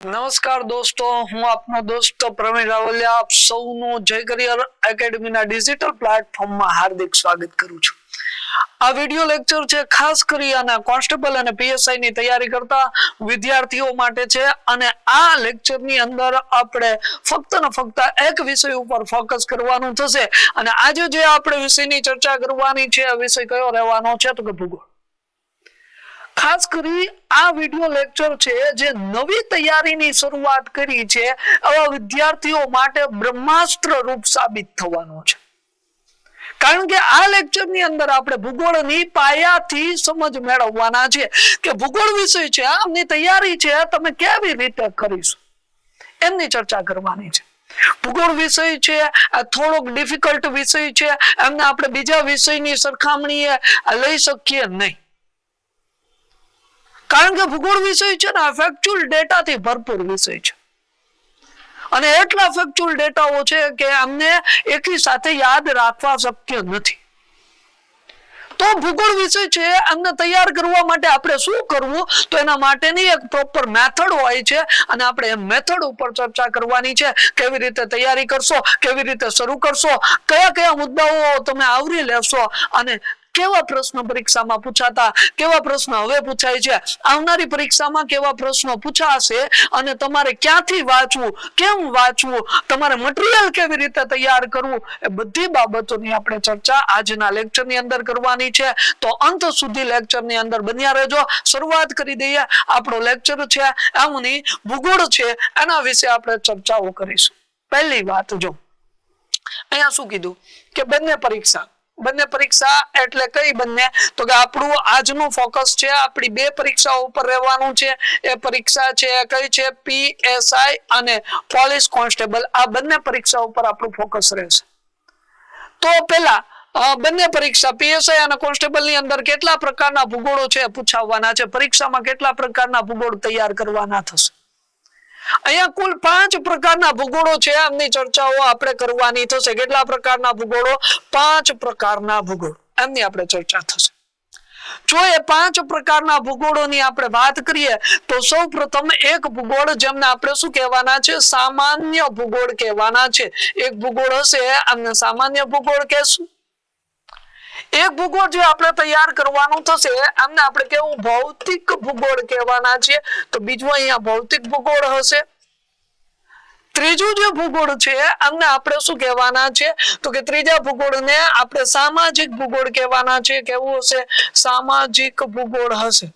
નમસ્કાર દોસ્તો, હું આપનો દોસ્ત પ્રવીણ રાવલિયા આપ સૌનું જય કરિયર એકેડમીના ડિજિટલ પ્લેટફોર્મમાં હાર્દિક સ્વાગત કરું છું. આ વિડિયો લેક્ચર છે ખાસ કરી અને કોન્સ્ટેબલ અને પીએસઆઈ ની તૈયારી કરતા વિદ્યાર્થીઓ માટે છે અને આ લેક્ચરની અંદર આપણે ફક્ત ને ફક્ત એક વિષય ઉપર ફોકસ કરવાનું થશે અને આજે જે આપણે વિષયની ચર્ચા કરવાની છે આ વિષય કયો રહેવાનો છે તો કે ભૂગોળ. ખાસ કરી આ વિડિયો લેક્ચર છે જે નવી તૈયારીની શરૂઆત કરી છે આવા વિદ્યાર્થીઓ માટે બ્રહ્માસ્ત્ર રૂપ સાબિત થવાનો છે. કારણ કે આ લેક્ચરની અંદર આપણે ભૂગોળની પાયાથી સમજ મેળવવાના છે કે ભૂગોળ વિષય છે આમની તૈયારી છે તમે કેવી રીતે કરીશું એમની ચર્ચા કરવાની છે. ભૂગોળ વિષય છે આ થોડોક ડિફિકલ્ટ વિષય છે, એમને આપણે બીજા વિષયની સરખામણીએ લઈ શકીએ નહીં. કારણ કે ભૂગોળ વિષય છે ને ફેક્ચ્યુઅલ ડેટાથી ભરપૂર વિષય છે અને એટલા ફેક્ચ્યુઅલ ડેટાઓ છે કે અમને એકી સાથે યાદ રાખવા શક્ય નથી. તો ભૂગોળ વિષય છે અમને તૈયાર કરવા માટે આપણે શું કરવું તો એના માટેની એક પ્રોપર મેથડ હોય છે અને આપણે એ મેથડ ઉપર ચર્ચા કરવાની છે. કેવી રીતે તૈયારી કરશો, કેવી રીતે શરૂ કરશો, કયા કયા મુદ્દાઓ તમે આવરી લેશો અને કેવા પ્રશ્ન પરીક્ષામાં પૂછાતા, કેવા પ્રશ્ન હવે પૂછાય છે, આવનારી પરીક્ષામાં કેવા પ્રશ્નો પૂછાશે અને તમારે ક્યાંથી વાંચવું, કેમ વાંચવું, તમારે મટીરીયલ કેવી રીતે તૈયાર કરવું એ બધી બાબતોની આપણે ચર્ચા આજના લેક્ચરની અંદર કરવાની છે. તો અંત સુધી લેક્ચરની અંદર બન્યા રહેજો. શરૂઆત કરી દઈએ. આપણો લેક્ચર છે એમની ભૂગોળ છે એના વિશે આપણે ચર્ચાઓ કરીશું. પહેલી વાત જો અહીંયા શું કીધું કે બંને પરીક્ષા એટલે કઈ બંને તો કે આપણું આજનું ફોકસ છે આપણી બે પરીક્ષાઓ ઉપર રહેવાનું છે. એ પરીક્ષા છે કઈ છે પીએસઆઈ અને પોલીસ કોન્સ્ટેબલ. આ બંને પરીક્ષા ઉપર આપણું ફોકસ રહેશે. તો પહેલા બંને પરીક્ષા પીએસઆઈ અને કોન્સ્ટેબલ ની અંદર કેટલા પ્રકારના ભૂગોળો છે પૂછાવવાના છે, પરીક્ષામાં કેટલા પ્રકારના ભૂગોળ તૈયાર કરવાના થશે. અહીંયા કુલ 5 પ્રકારના ભૂગોળો છે એમની ચર્ચાઓ આપણે કરવાની થશે. કેટલા પ્રકારના ભૂગોળો? 5 પ્રકારના ભૂગોળ એમની આપણે ચર્ચા થશે. જો એ 5 પ્રકારના ભૂગોળોની આપણે વાત કરીએ તો સૌ પ્રથમ એક ભૂગોળ જેમને આપણે શું કહેવાના છે સામાન્ય ભૂગોળ કહેવાના છે. એક ભૂગોળ હશે એમને સામાન્ય ભૂગોળ કહેશું. એક ભૂગોળ જે આપણે તૈયાર કરવાનું થશે એમને આપણે કેવું ભૌતિક ભૂગોળ કહેવાના છે. તો બીજું અહીંયા ભૌતિક ભૂગોળ હશે. ત્રીજું જે ભૂગોળ છે એમને આપણે શું કહેવાના છે તો કે ત્રીજા ભૂગોળને આપણે સામાજિક ભૂગોળ કહેવાના છે. કેવું હશે? સામાજિક ભૂગોળ હશે.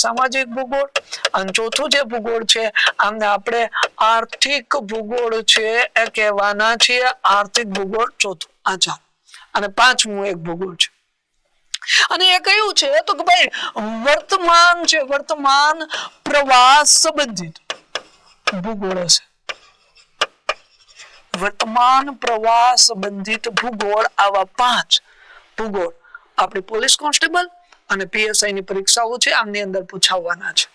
સામાજિક ભૂગોળ. અને ચોથું જે ભૂગોળ છે આમને આપણે આર્થિક ભૂગોળ છે એ કહેવાના છે. આર્થિક ભૂગોળ ચોથું. આચાર. અને પાંચમું એક ભૂગોળ છે અને એ કયું છે તો કે ભાઈ વર્તમાન છે, વર્તમાન પ્રવાસ સંબંધિત ભૂગોળ હશે. વર્તમાન પ્રવાસ સંબંધિત ભૂગોળ. આવા 5 ભૂગોળ આપણી પોલીસ કોન્સ્ટેબલ અને પીએસઆઈ ની પરીક્ષાઓ છે આમની અંદર પૂછાવવાના છે.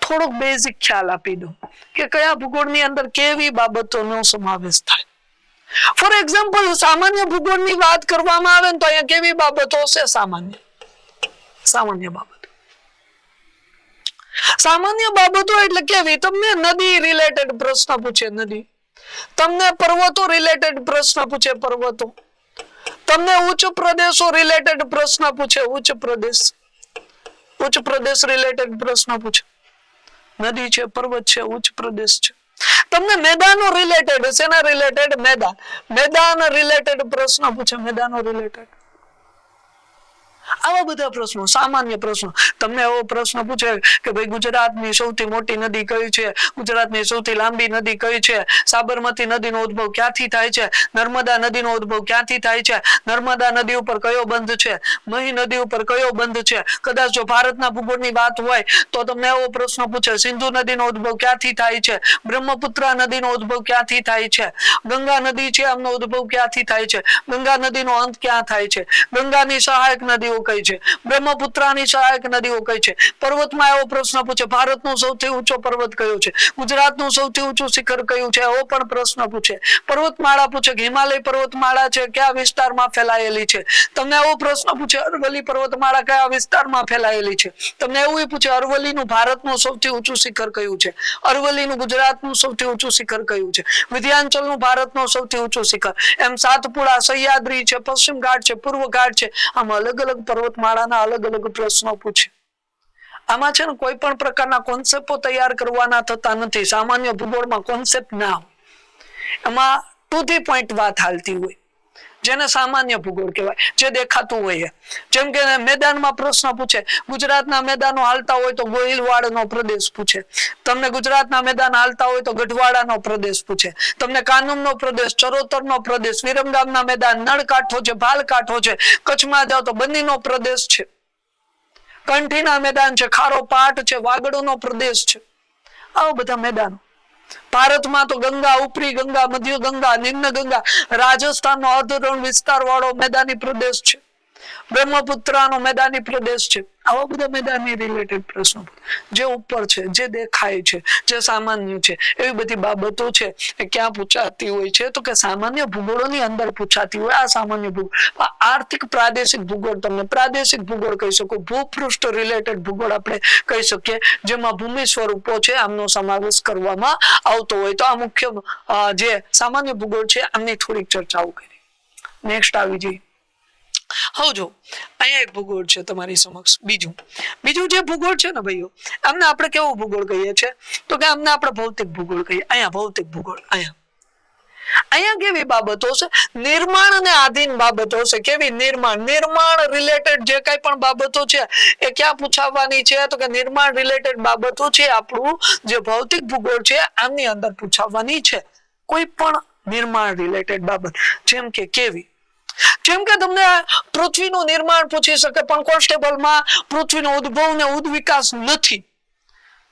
થોડોક બેઝિક ખ્યાલ આપી દો કે કયા ભૂગોળની અંદર કેવી બાબતોનો સમાવેશ થાય. ફોર એક્ઝામ્પલ સામાન્ય ભૂગોળની વાત કરવામાં આવે તો અહીંયા કેવી બાબતો છે? સામાન્ય બાબતો. સામાન્ય બાબતો એટલે કેવી? તમને નદી રિલેટેડ પ્રશ્ન પૂછે નદી, તમને પર્વતો રિલેટેડ પ્રશ્ન પૂછે પર્વતો, તમને ઉચ્ચ પ્રદેશો રિલેટેડ પ્રશ્ન પૂછે ઉચ્ચ પ્રદેશ રિલેટેડ પ્રશ્ન પૂછે. નદી છે, પર્વત છે, ઉચ્ચ પ્રદેશ છે. તમને મેદાનો રિલેટેડ શેના રિલેટેડ? મેદાન રિલેટેડ પ્રશ્ન પૂછે. મેદાનો રિલેટેડ આવા બધા પ્રશ્નો સામાન્ય પ્રશ્નો. તમને એવો પ્રશ્ન પૂછે કે ભાઈ ગુજરાતની સૌથી મોટી નદી કઈ છે, ગુજરાતની સૌથી લાંબી નદી કઈ છે, સાબરમતી નદીનો ઉદ્ભવ ક્યાંથી થાય છે, નર્મદા નદીનો ઉદ્ભવ ક્યાંથી થાય છે, નર્મદા નદી ઉપર કયો બંધ છે, મહી નદી ઉપર કયો બંધ છે. કદાચ જો ભારતના ભૂગોળની વાત હોય તો તમને એવો પ્રશ્ન પૂછે સિંધુ નદીનો ઉદ્ભવ ક્યાંથી થાય છે, બ્રહ્મપુત્ર નદીનો ઉદ્ભવ ક્યાંથી થાય છે, ગંગા નદી છે એમનો ઉદ્ભવ ક્યાંથી થાય છે, ગંગા નદીનો અંત ક્યાં થાય છે, ગંગાની સહાયક નદીઓ કઈ કઈ છે, બ્રહ્મપુત્રાની સહાયક નદીઓ કઈ છે, પર્વતમાં એવો પ્રશ્ન પૂછે ભારતનો સૌથી ઊંચો પર્વત કયો છે, ગુજરાતનું સૌથી ઊંચું શિખર કયું છે, એવો પણ પ્રશ્ન પૂછે. પર્વતમાળા પૂછે કે હિમાલય પર્વતમાળા છે કયા વિસ્તારમાં ફેલાયેલી છે, તમને એવો પ્રશ્ન પૂછે અરવલ્લી પર્વતમાળા કયા વિસ્તારમાં ફેલાયેલી છે, તમને એવું પૂછે અરવલ્લીનું ભારતનું સૌથી ઊંચું શિખર કયું છે, અરવલ્લીનું ગુજરાતનું સૌથી ઊંચું શિખર કયું છે, વિંધ્યાચલનું ભારતનું સૌથી ઊંચું શિખર, એમ સાતપુડા, સહ્યાદ્રી છે, પશ્ચિમ ઘાટ છે, પૂર્વ ઘાટ છે, આમ અલગ અલગ પર્વતમાળાના અલગ અલગ પ્રશ્નો પૂછે. આમાં છે ને કોઈ પણ પ્રકારના કોન્સેપ્ટો તૈયાર કરવાના થતા નથી. સામાન્ય ભૂગોળમાં કોન્સેપ્ટ ના હોય, એમાં ટુ ધી પોઈન્ટ વાત હાલતી હોય, જેને સામાન્ય ભૂગોળ કહેવાય, જે દેખાતું હોય. જેમ કે મેદાનમાં પ્રશ્ન પૂછે, ગુજરાતના મેદાનો હાલતા હોય તો ગોહિલવાડનો પ્રદેશ પૂછે, તમને ગુજરાતના મેદાન હાલતા હોય તો ગઢવાડાનો પ્રદેશ પૂછે, તમને કાનમનો પ્રદેશ, ચરોતરનો પ્રદેશ, વિરમગામના મેદાન, નળકાંઠો છે, ભાલકાંઠો છે, કચ્છમાં જાઓ તો બન્નીનો પ્રદેશ છે, કંઠીના મેદાન છે, ખારો પાટ છે, વાગડોનો પ્રદેશ છે, આવા બધા મેદાનો. ભારતમાં તો ગંગા, ઉપરી ગંગા, મધ્ય ગંગા, નિમ્ન ગંગા, રાજસ્થાનનો અર્ધરણ વિસ્તાર વાળો મેદાની પ્રદેશ છે, બ્રહ્મપુત્રાનો મેદાની પ્રદેશ છે. આવા બધા મેદાનની રિલેટેડ પ્રશ્નો જે ઉપર છે, જે દેખાય છે, જે સામાન્ય છે, એવી બધી બાબતો છે એ ક્યાં પૂછાતી હોય છે તો કે સામાન્ય ભૂગોળોની અંદર પૂછાતી હોય. આ સામાન્ય ભૂગોળ, આર્થિક પ્રાદેશિક ભૂગોળ તમને પ્રાદેશિક ભૂગોળ કહી શકો, ભૂપૃષ્ઠ રિલેટેડ ભૂગોળ આપણે કહી શકીએ, જેમાં ભૂમિ સ્વરૂપો છે આમનો સમાવેશ કરવામાં આવતો હોય. તો આ મુખ્ય જે સામાન્ય ભૂગોળ છે આમની થોડીક ચર્ચાઓ કરી. નેક્સ્ટ આવી જઈએ. હવે જો અહીંયા એક ભૂગોળ છે તમારી સમક્ષ. બીજું જે ભૂગોળ છે ને ભાઈઓ, આમને આપણે કેવો ભૂગોળ કહીએ છીએ તો કે આમને આપણે ભૌતિક ભૂગોળ કહીએ. અહીંયા ભૌતિક ભૂગોળ, અહીંયા કેવી બાબતો છે, નિર્માણ અને આધીન બાબતો છે. કેવી? નિર્માણ રિલેટેડ જે કઈ પણ બાબતો છે એ ક્યાં પૂછાવાની છે તો કે નિર્માણ રિલેટેડ બાબતો છે આપણું જે ભૌતિક ભૂગોળ છે આમની અંદર પૂછાવાની છે. કોઈ પણ નિર્માણ રિલેટેડ બાબત, જેમ કે કેવી, જેમ કે તમને પૃથ્વીનું નિર્માણ પૂછી શકે પણ કોન્સ્ટેબલમાં પૃથ્વીનો ઉદ્ભવ ને ઉદ્વિકાસ નથી.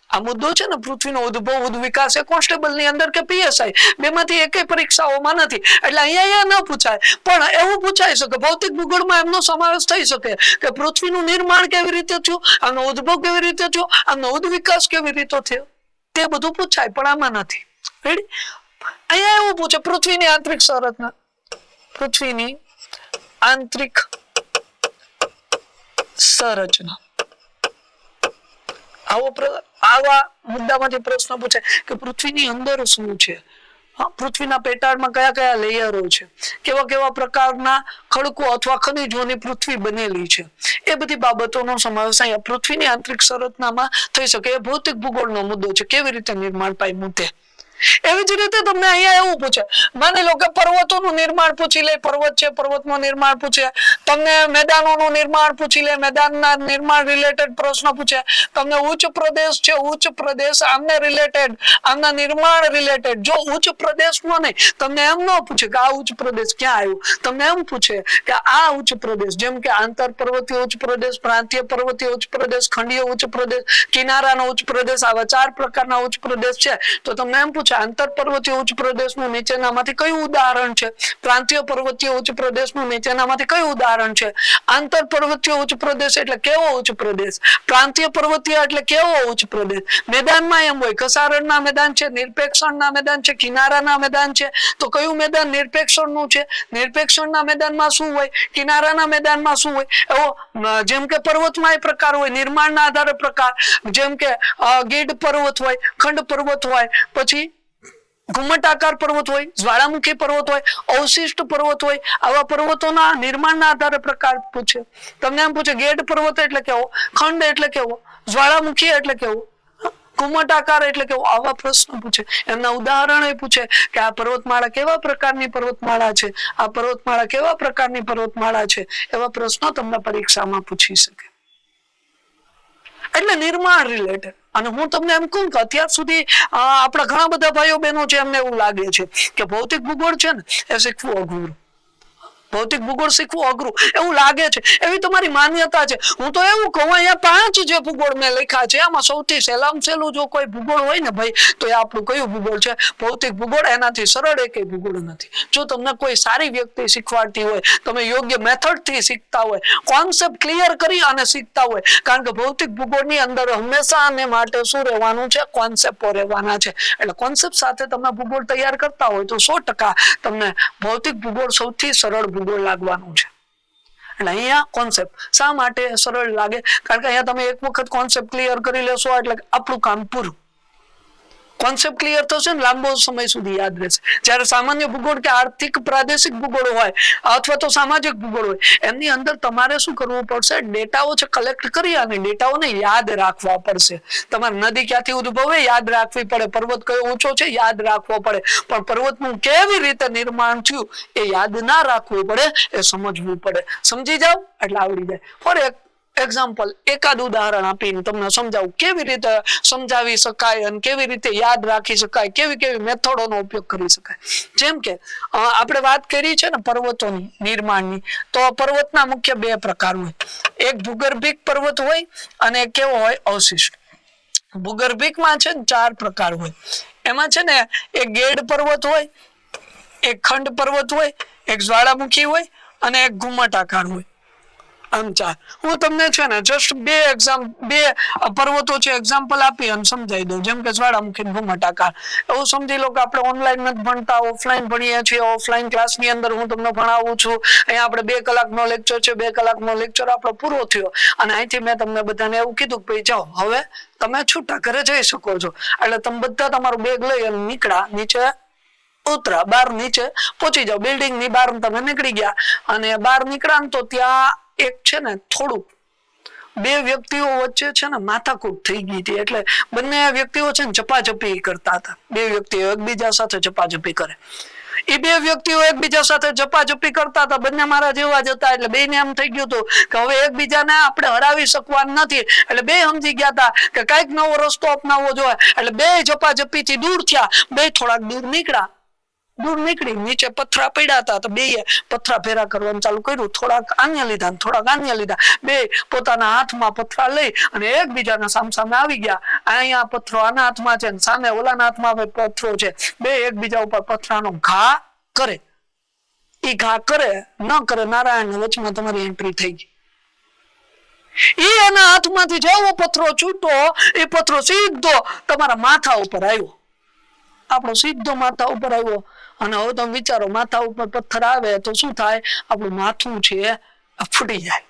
આ મુદ્દો છે ને, પૃથ્વીનો ઉદ્ભવ ઉદ્વિકાસ એ કોન્સ્ટેબલ ની અંદર કે પીએસઆઈ બેમાંથી એકેય પરીક્ષાઓમાં નથી, એટલે અહીંયા ન પૂછાય. પણ એવું પૂછાઈ શકે, ભૌતિક ભૂગોળમાં એમનો સમાવેશ થઈ શકે કે પૃથ્વીનું નિર્માણ કેવી રીતે થયું, આનો ઉદ્ભવ કેવી રીતે થયો, આનો ઉદ્વિકાસ કેવી રીતે થયો, તે બધું પૂછાય. પણ આમાં નથી. રેડી? અહીંયા એવું પૂછે પૃથ્વીની આંતરિક સંરચના, પૃથ્વીની આંતરિક સંરચના, આવા મુદ્દામાંથી પ્રશ્ન પૂછે કે પૃથ્વીની અંદર શું છે, પૃથ્વીના પેટાળમાં કયા કયા લેયરો છે, કેવા કેવા પ્રકારના ખડકો અથવા ખનિજોની પૃથ્વી બનેલી છે, એ બધી બાબતોનો સમાવેશ અહીંયા પૃથ્વીની આંતરિક સંરચનામાં થઈ શકે. એ ભૌતિક ભૂગોળનો મુદ્દો છે, કેવી રીતે નિર્માણ પામ્યું તે. એવી જ રીતે તમને અહીંયા એવું પૂછે, માની લો કે પર્વતોનું નિર્માણ પૂછી લે, પર્વત છે પર્વતનું નિર્માણ પૂછે, તમને મેદાનોનું નિર્માણ પૂછી લે, મેદાનના નિર્માણ રિલેટેડ પ્રશ્ન પૂછે, તમને ઉચ્ચ પ્રદેશ છે, ઉચ્ચ પ્રદેશ આમને રિલેટેડ, આમના નિર્માણ રિલેટેડ. જો ઉચ્ચ પ્રદેશનો નહીં, તમને એમ ન પૂછે કે આ ઉચ્ચ પ્રદેશ ક્યાં આવ્યું, તમને એમ પૂછે કે આ ઉચ્ચ પ્રદેશ, જેમ કે આંતર પર્વતીય ઉચ્ચ પ્રદેશ, પ્રાંતીય પર્વતીય ઉચ્ચ પ્રદેશ, ખંડીય ઉચ્ચ પ્રદેશ, કિનારાનો ઉચ્ચ પ્રદેશ, આવા 4 પ્રકારના ઉચ્ચ પ્રદેશ છે. તો તમને એમ પૂછે આંતર પર્વતીય ઉચ્ચ પ્રદેશનું નીચેનામાંથી કયું ઉદાહરણ છે, પ્રાંતીય પર્વતીય ઉચ્ચ પ્રદેશનું નીચેનામાંથી કયું ઉદાહરણ છે. આંતર પર્વતીય ઉચ્ચ પ્રદેશ એટલે કેવો ઉચ્ચ પ્રદેશ, પ્રાંતીય પર્વતીય એટલે કેવો ઉચ્ચ પ્રદેશ. મેદાનમાં એમ હોય, કસારણના મેદાન છે, નિરપેક્ષણના મેદાન છે, કિનારાના મેદાન છે, તો કયું મેદાન નિરપેક્ષણનું છે, નિરપેક્ષણના મેદાનમાં શું હોય, કિનારાના મેદાનમાં શું હોય. એવો જેમ કે પર્વતમાં એ પ્રકાર હોય, નિર્માણના આધારે પ્રકાર, જેમ કે ગીડ પર્વત હોય, ખંડ પર્વત હોય, પછી ઘુમ્મટાકાર પર્વત હોય, જ્વાળામુખી પર્વત હોય, અવશિષ્ટ પર્વત હોય. આવા પર્વતોના નિર્માણના આધારે પ્રકાર પૂછે. તમને એમ પૂછે ગેડ પર્વત એટલે કેવો, ખંડ એટલે કેવો, જ્વાળામુખી એટલે કેવો, ઘુમ્મટાકાર એટલે કેવો. આવા પ્રશ્નો પૂછે. એમના ઉદાહરણ એ પૂછે કે આ પર્વતમાળા કેવા પ્રકારની પર્વતમાળા છે, આ પર્વતમાળા કેવા પ્રકારની પર્વતમાળા છે. એવા પ્રશ્નો તમને પરીક્ષામાં પૂછી શકે. એટલે નિર્માણ રિલેટેડ. અને હું તમને એમ કહું કે અત્યાર સુધી આપણા ઘણા બધા ભાઈઓ બહેનો છે, એમને એવું લાગે છે કે ભૌતિક ભૂગોળ છે ને એ શીખવું અઘરું. ભૌતિક ભૂગોળ શીખવું અઘરું એવું લાગે છે, એવી તમારી માન્યતા છે. હું તો એવું કહું, અહીંયા 5 જે ભૂગોળ મેં લખ્યા છે આમાં સૌથી સહેલું જો કોઈ ભૂગોળ હોય ને ભાઈ, તો એ આપણું કયું ભૂગોળ છે? ભૌતિક ભૂગોળ. એનાથી સરળ એકેય ભૂગોળ નથી. જો તમને કોઈ સારી વ્યક્તિ શીખવાડતી હોય, તમે યોગ્ય મેથડ થી શીખતા હોય, કોન્સેપ્ટ ક્લિયર કરી અને શીખતા હોય, કારણ કે ભૌતિક ભૂગોળની અંદર હંમેશા અને માટે શું રહેવાનું છે? કોન્સેપ્ટો રહેવાના છે. એટલે કોન્સેપ્ટ સાથે તમે ભૂગોળ તૈયાર કરતા હોય તો 100% તમને ભૌતિક ભૂગોળ સૌથી સરળ ભૂગોળ લાગવાનું છે. એટલે અહીંયા કોન્સેપ્ટ શા માટે સરળ લાગે? કારણ કે અહીંયા તમે એક વખત કોન્સેપ્ટ ક્લિયર કરી લેશો એટલે આપણું કામ પૂરું. કોન્સેપ્ટ ક્લિયર થશે ને લાંબો સમય સુધી યાદ રહેશે. જ્યારે સામાન્ય ભૂગોળ કે આર્થિક પ્રાદેશિક ભૂગોળ હોય અથવા તો સામાજિક ભૂગોળ હોય, એમની અંદર તમારે શું કરવું પડશે? ડેટાઓ છે કલેક્ટ કરી અને ડેટાઓને યાદ રાખવા પડશે. તમારે નદી ક્યાંથી ઉદ્ભવે યાદ રાખવી પડે, પર્વત કયો ઊંચો છે યાદ રાખવો પડે, પણ પર્વતનું કેવી રીતે નિર્માણ થયું એ યાદ ના રાખવું પડે, એ સમજવું પડે. સમજી જાવ એટલે આવડી જાય. ફોર એક્ઝામ્પલ, એકાદ ઉદાહરણ આપીને તમને સમજાવું કેવી રીતે સમજાવી શકાય અને કેવી રીતે યાદ રાખી શકાય, કેવી કેવી મેથડોનો ઉપયોગ કરી શકાય. જેમ કે આપણે વાત કરી છે ને પર્વતોની નિર્માણની, તો પર્વતના મુખ્ય 2 પ્રકાર હોય. એક ભૂગર્ભિક પર્વત હોય અને એક કેવો હોય? અવશિષ્ટ. ભૂગર્ભિકમાં છે ને 4 પ્રકાર હોય. એમાં છે ને એક ગેડ પર્વત હોય, એક ખંડ પર્વત હોય, એક જ્વાળામુખી હોય અને એક ઘુમ્મટાકાર હોય. આમ 4. હું તમને છે ને જસ્ટ 2 પર્વતો છે એક્ઝામ્પલ આપી અને સમજાવી દઉં. જેમ કે જ્વાળામુખી, ઘુમ્મટાકાર. એવું સમજી લો કે આપણે ઓનલાઈન નથી ભણતા, ઓફલાઈન ભણીએ છીએ. ઓફલાઈન ક્લાસની અંદર હું તમને ભણાવું છું. અહીંયા આપણે 2 કલાકનો લેક્ચર છે, 2 કલાકનો લેક્ચર આપણો પૂરો થયો અને અહીંથી મેં તમને બધાને એવું કીધું કે ભાઈ જાઓ હવે તમે છૂટા ઘરે જઈ શકો છો. એટલે તમે બધા તમારું બેગ લઈ અને નીકળ્યા, નીચે ઉતરા, બહાર નીચે પહોંચી જાઓ. બિલ્ડિંગ ની બહાર તમે નીકળી ગયા અને બહાર નીકળ્યા ને તો ત્યાં એક છે ને થોડુંક 2 વ્યક્તિઓ વચ્ચે છે ને માથાકૂટ થઈ ગઈ હતી. એટલે બંને વ્યક્તિઓ છે ને ઝપાઝપી કરતા હતા. 2 વ્યક્તિઓ એકબીજા સાથે ઝપાઝપી કરે. એ 2 વ્યક્તિઓ એકબીજા સાથે ઝપાઝપી કરતા હતા, બંને મારા જેવા જ હતા. એટલે બેને એમ થઈ ગયું હતું કે હવે એકબીજાને આપણે હરાવી શકવાના નથી. એટલે 2 સમજી ગયા હતા કે કઈક નવો રસ્તો અપનાવવો જોઈએ. એટલે 2 ઝપાઝપીથી દૂર થયા. 2 થોડાક દૂર નીકળ્યા. દૂર નીકળી નીચે પથરા પડ્યા હતા તો 2 પથરા ભેરા કરવાનું ચાલુ કર્યું. થોડાક આન્ય લીધા, થોડાક આન્ય લીધા. 2 પોતાના હાથમાં પથરા લઈ અને એકબીજાના સામસામે આવી ગયા. અહીંયા પથરો આના હાથમાં છે, સામે ઓલાના હાથમાં પથરો છે. 2 એકબીજા ઉપર પથરાનો ઘા કરે. એ ઘા કરે ન કરે, નારાયણ વચમાં તમારી એન્ટ્રી થઈ ગઈ. એના હાથમાંથી જેવો પથરો છૂટો, એ પથરો સીધો તમારા માથા ઉપર આવ્યો. આપણો સીધો માથા ઉપર આવ્યો. અને હવે તમે વિચારો, માથા ઉપર પથ્થર આવે તો શું થાય? આપણું માથું છે ફૂટી જાય.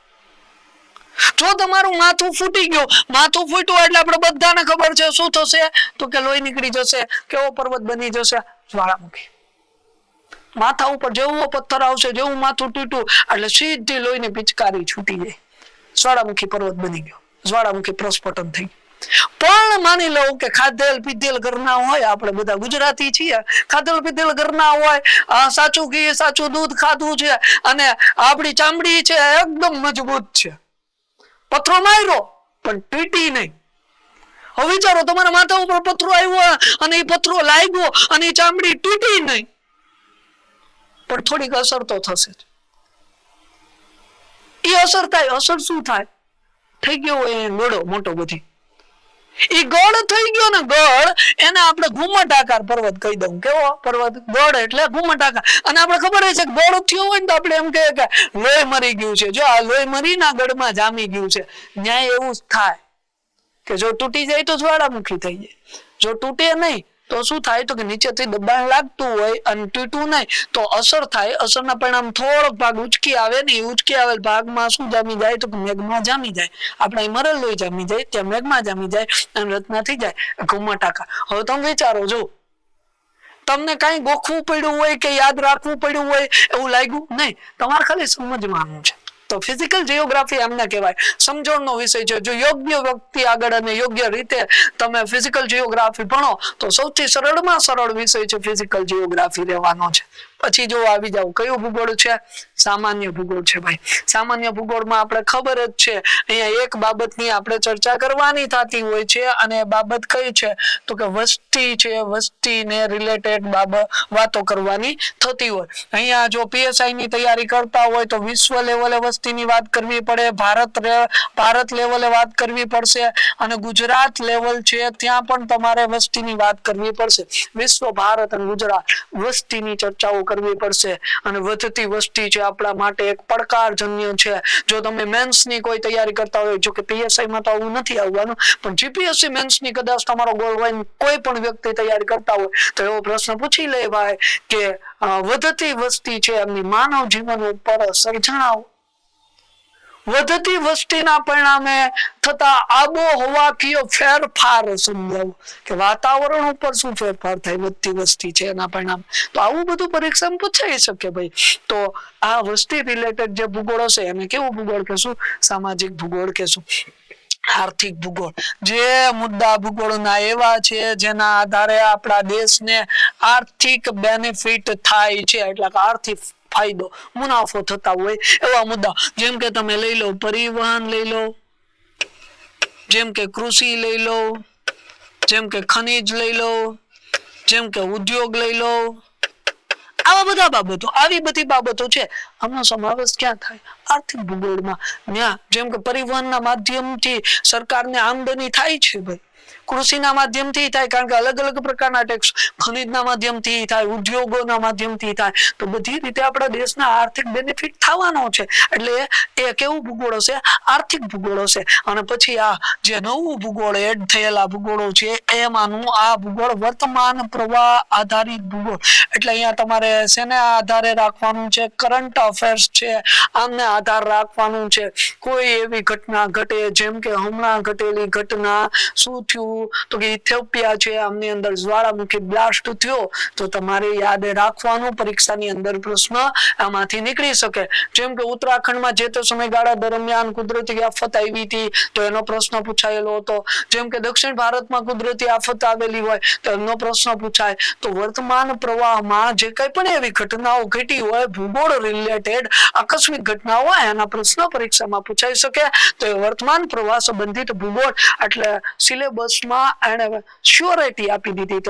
જો તમારું માથું ફૂટી ગયું, માથું ફૂટ્યું એટલે આપણે બધાને ખબર છે શું થશે? તો કે લોહી નીકળી જશે. કેવો પર્વત બની જશે? જ્વાળામુખી. માથા ઉપર જેવો પથ્થર આવશે, જેવું માથું તૂટ્યું એટલે સીધી લોહીની પિચકારી છૂટી જાય. જ્વાળામુખી પર્વત બની ગયો, જ્વાળામુખી પ્રસ્ફોટન થઈ ગયું. પણ માની લઉં કે ખાધેલ પીધેલ ઘરના હોય, આપણે બધા ગુજરાતી છીએ, ખાધેલ પીધેલ ઘરના હોય, સાચું ઘી સાચું દૂધ ખાધું છે અને આપણી ચામડી છે એકદમ મજબૂત છે. પથ્થરો માર્યો પણ તૂટી નહીં. હવે વિચારો, તમારા માથા ઉપર પથ્થરો આવ્યો અને એ પથ્થરો લાગ્યો અને એ ચામડી તૂટી નહીં, પણ થોડીક અસર તો થશે. એ અસર થાય. અસર શું થાય? થઈ ગયો એ ગળો મોટો બધી. એ ગળ થઈ ગયો ને, ગળ એને આપણે ઘુમ્મટાકાર પર્વત કહી દઉં. કેવો પર્વત? ગળ એટલે ઘુમ્મટાકાર. અને આપણે ખબર છે કે ગળ થયો હોય ને તો આપણે એમ કહીએ કે લોહી મરી ગયું છે. જો આ લોહી મરીના ગળમાં જામી ગયું છે. ન્યાય એવું થાય કે જો તૂટી જાય તો જ્વાળામુખી થઈ જાય. જો તૂટે નહીં તો શું થાય? તો કે નીચેથી દબાણ લાગતું હોય અને તૂટવું નહીં તો અસર થાય. અસરના પરિણામ થોડોક ભાગ ઉચકી આવે ને, એ ઉચકી આવેલ ભાગમાં શું જામી જાય? તો કે મેઘમાં જામી જાય. આપણે મરેલ લોહી જામી જાય, ત્યાં મેઘમાં જામી જાય અને રચના થઈ જાય ઘુમ્મટાકાર. હવે તમે વિચારો, જો તમને કઈ ગોખવું પડ્યું હોય કે યાદ રાખવું પડ્યું હોય એવું લાગ્યું નહીં, તમારે ખાલી સમજવાનું છે. તો ફિઝિકલ જીઓગ્રાફી એમને કહેવાય, સમજણનો વિષય છે. જો યોગ્ય વ્યક્તિ આગળ અને યોગ્ય રીતે તમે ફિઝિકલ જીઓગ્રાફી ભણો તો સૌથી સરળમાં સરળ વિષય છે ફિઝિકલ જીઓગ્રાફી રહેવાનો છે. પછી જો આવી જાવ કયું ભૂગોળ છે? સામાન્ય ભૂગોળ છે ભાઈ. સામાન્ય ભૂગોળમાં આપણે ખબર જ છે અહીંયા એક બાબતની આપણે ચર્ચા કરવાની થતી હોય છે, અને એ બાબત કઈ છે તો કે વસ્તી છે. વસ્તીને રિલેટેડ વાતો કરવાની થતી હોય. અહીંયા જો પીએસઆઈ ની તૈયારી કરતા હોય તો વિશ્વ લેવલે વસ્તીની વાત કરવી પડે, ભારત લેવલે વાત કરવી પડશે, અને ગુજરાત લેવલ છે ત્યાં પણ તમારે વસ્તીની વાત કરવી પડશે. વિશ્વ, ભારત અને ગુજરાત વસ્તીની ચર્ચાઓ કરવી પડશે. અને વધતી વસ્તી છે આપણા માટે એક પડકારજન્ય છે. જો તમે મેન્સની કોઈ તૈયારી કરતા હોય, જો કે પીએસઆઈમાં તો આવું નથી આવવાનું, પણ જીપીએસસી મેન્સની કદાચ તમારો ગોલ હોય, કોઈ પણ વ્યક્તિ તૈયારી કરતા હોય તો એવો પ્રશ્ન પૂછી લે ભાઈ કે વધતી વસ્તી છે એમની માનવ જીવન ઉપર અસર જણાવો. વધતી વસ્તીના પરિણામે થતા આબોહવાકીય ફેરફાર સમજાવો કે વાતાવરણ ઉપર શું ફેરફાર થાય વધતી વસ્તી છે એના પરિણામે. તો આવું બધું પરીક્ષામાં પૂછાઈ શકે ભાઈ. તો આ વસ્તી રિલેટેડ જે ભૂગોળ હશે એને કેવું ભૂગોળ કહેશું? સામાજિક ભૂગોળ કહેશું. આર્થિક ભૂગોળ, જે મુદ્દા ભૂગોળના એવા છે જેના આધારે આપણા દેશને આર્થિક બેનિફિટ થાય છે, એટલે કે આર્થિક ફાયદો, મુનાફો થતા હોય એવા મુદ્દા. જેમ કે તમે લઈ લો પરિવહન લઈ લો, જેમ કે કૃષિ લઈ લો, જેમ કે ખનિજ લઈ લો, જેમ કે ઉદ્યોગ લઈ લો. આવા બધા બાબતો, આવી બધી બાબતો છે, આનો સમાવેશ ક્યાં થાય? આર્થિક ભૂગોળમાં. ત્યાં જેમ કે પરિવહનના માધ્યમથી સરકારને આમદની થાય છે ભાઈ, કૃષિના માધ્યમથી થાય, કારણ કે અલગ અલગ પ્રકારના ટેક્સ, ખનિજના માધ્યમથી થાય, ઉદ્યોગોના માધ્યમથી થાય. તો બધી રીતે આપણા દેશના આર્થિક બેનિફિટ થવાનો છે. એટલે એ કેવું ભૂગોળ હશે? આર્થિક ભૂગોળ હશે. અને પછી આ જે નવું ભૂગોળ એડ થયેલા ભૂગોળો છે એમાંનું આ ભૂગોળ વર્તમાન પ્રવાહ આધારિત ભૂગોળ. એટલે અહીંયા તમારે શેને આધારે રાખવાનું છે? કરંટ અફેર્સ છે, આમને આધાર રાખવાનું છે. કોઈ એવી ઘટના ઘટે, જેમ કે હમણાં ઘટેલી ઘટના શું થયું તો કે ઇથિયોપિયા છે, આમની અંદર જ્વાળામુખી બ્લાસ્ટ થયો, તો તમારે યાદ રાખવાનું, પરીક્ષાની અંદર પ્રશ્ન આમાંથી નીકળી શકે. જેમ કે ઉત્તરાખંડમાં જે તે સમયગાળા દરમિયાન કુદરતી આફત આવી હતી તો એનો પ્રશ્ન પૂછાયેલો હતો. જેમ કે દક્ષિણ ભારતમાં કુદરતી આફત આવેલી હોય તો એનો પ્રશ્ન પૂછાય. તો વર્તમાન પ્રવાહમાં જે કઈ પણ એવી ઘટનાઓ ઘટી હોય, ભૂગોળ રિલેટેડ આકસ્મિક ઘટનાઓ હોય, એના પ્રશ્ન પરીક્ષામાં પૂછાઈ શકે. તો એ વર્તમાન પ્રવાહ સંબંધિત ભૂગોળ, એટલે સિલેબસ એને શ્યોરિટી આપી દીધી.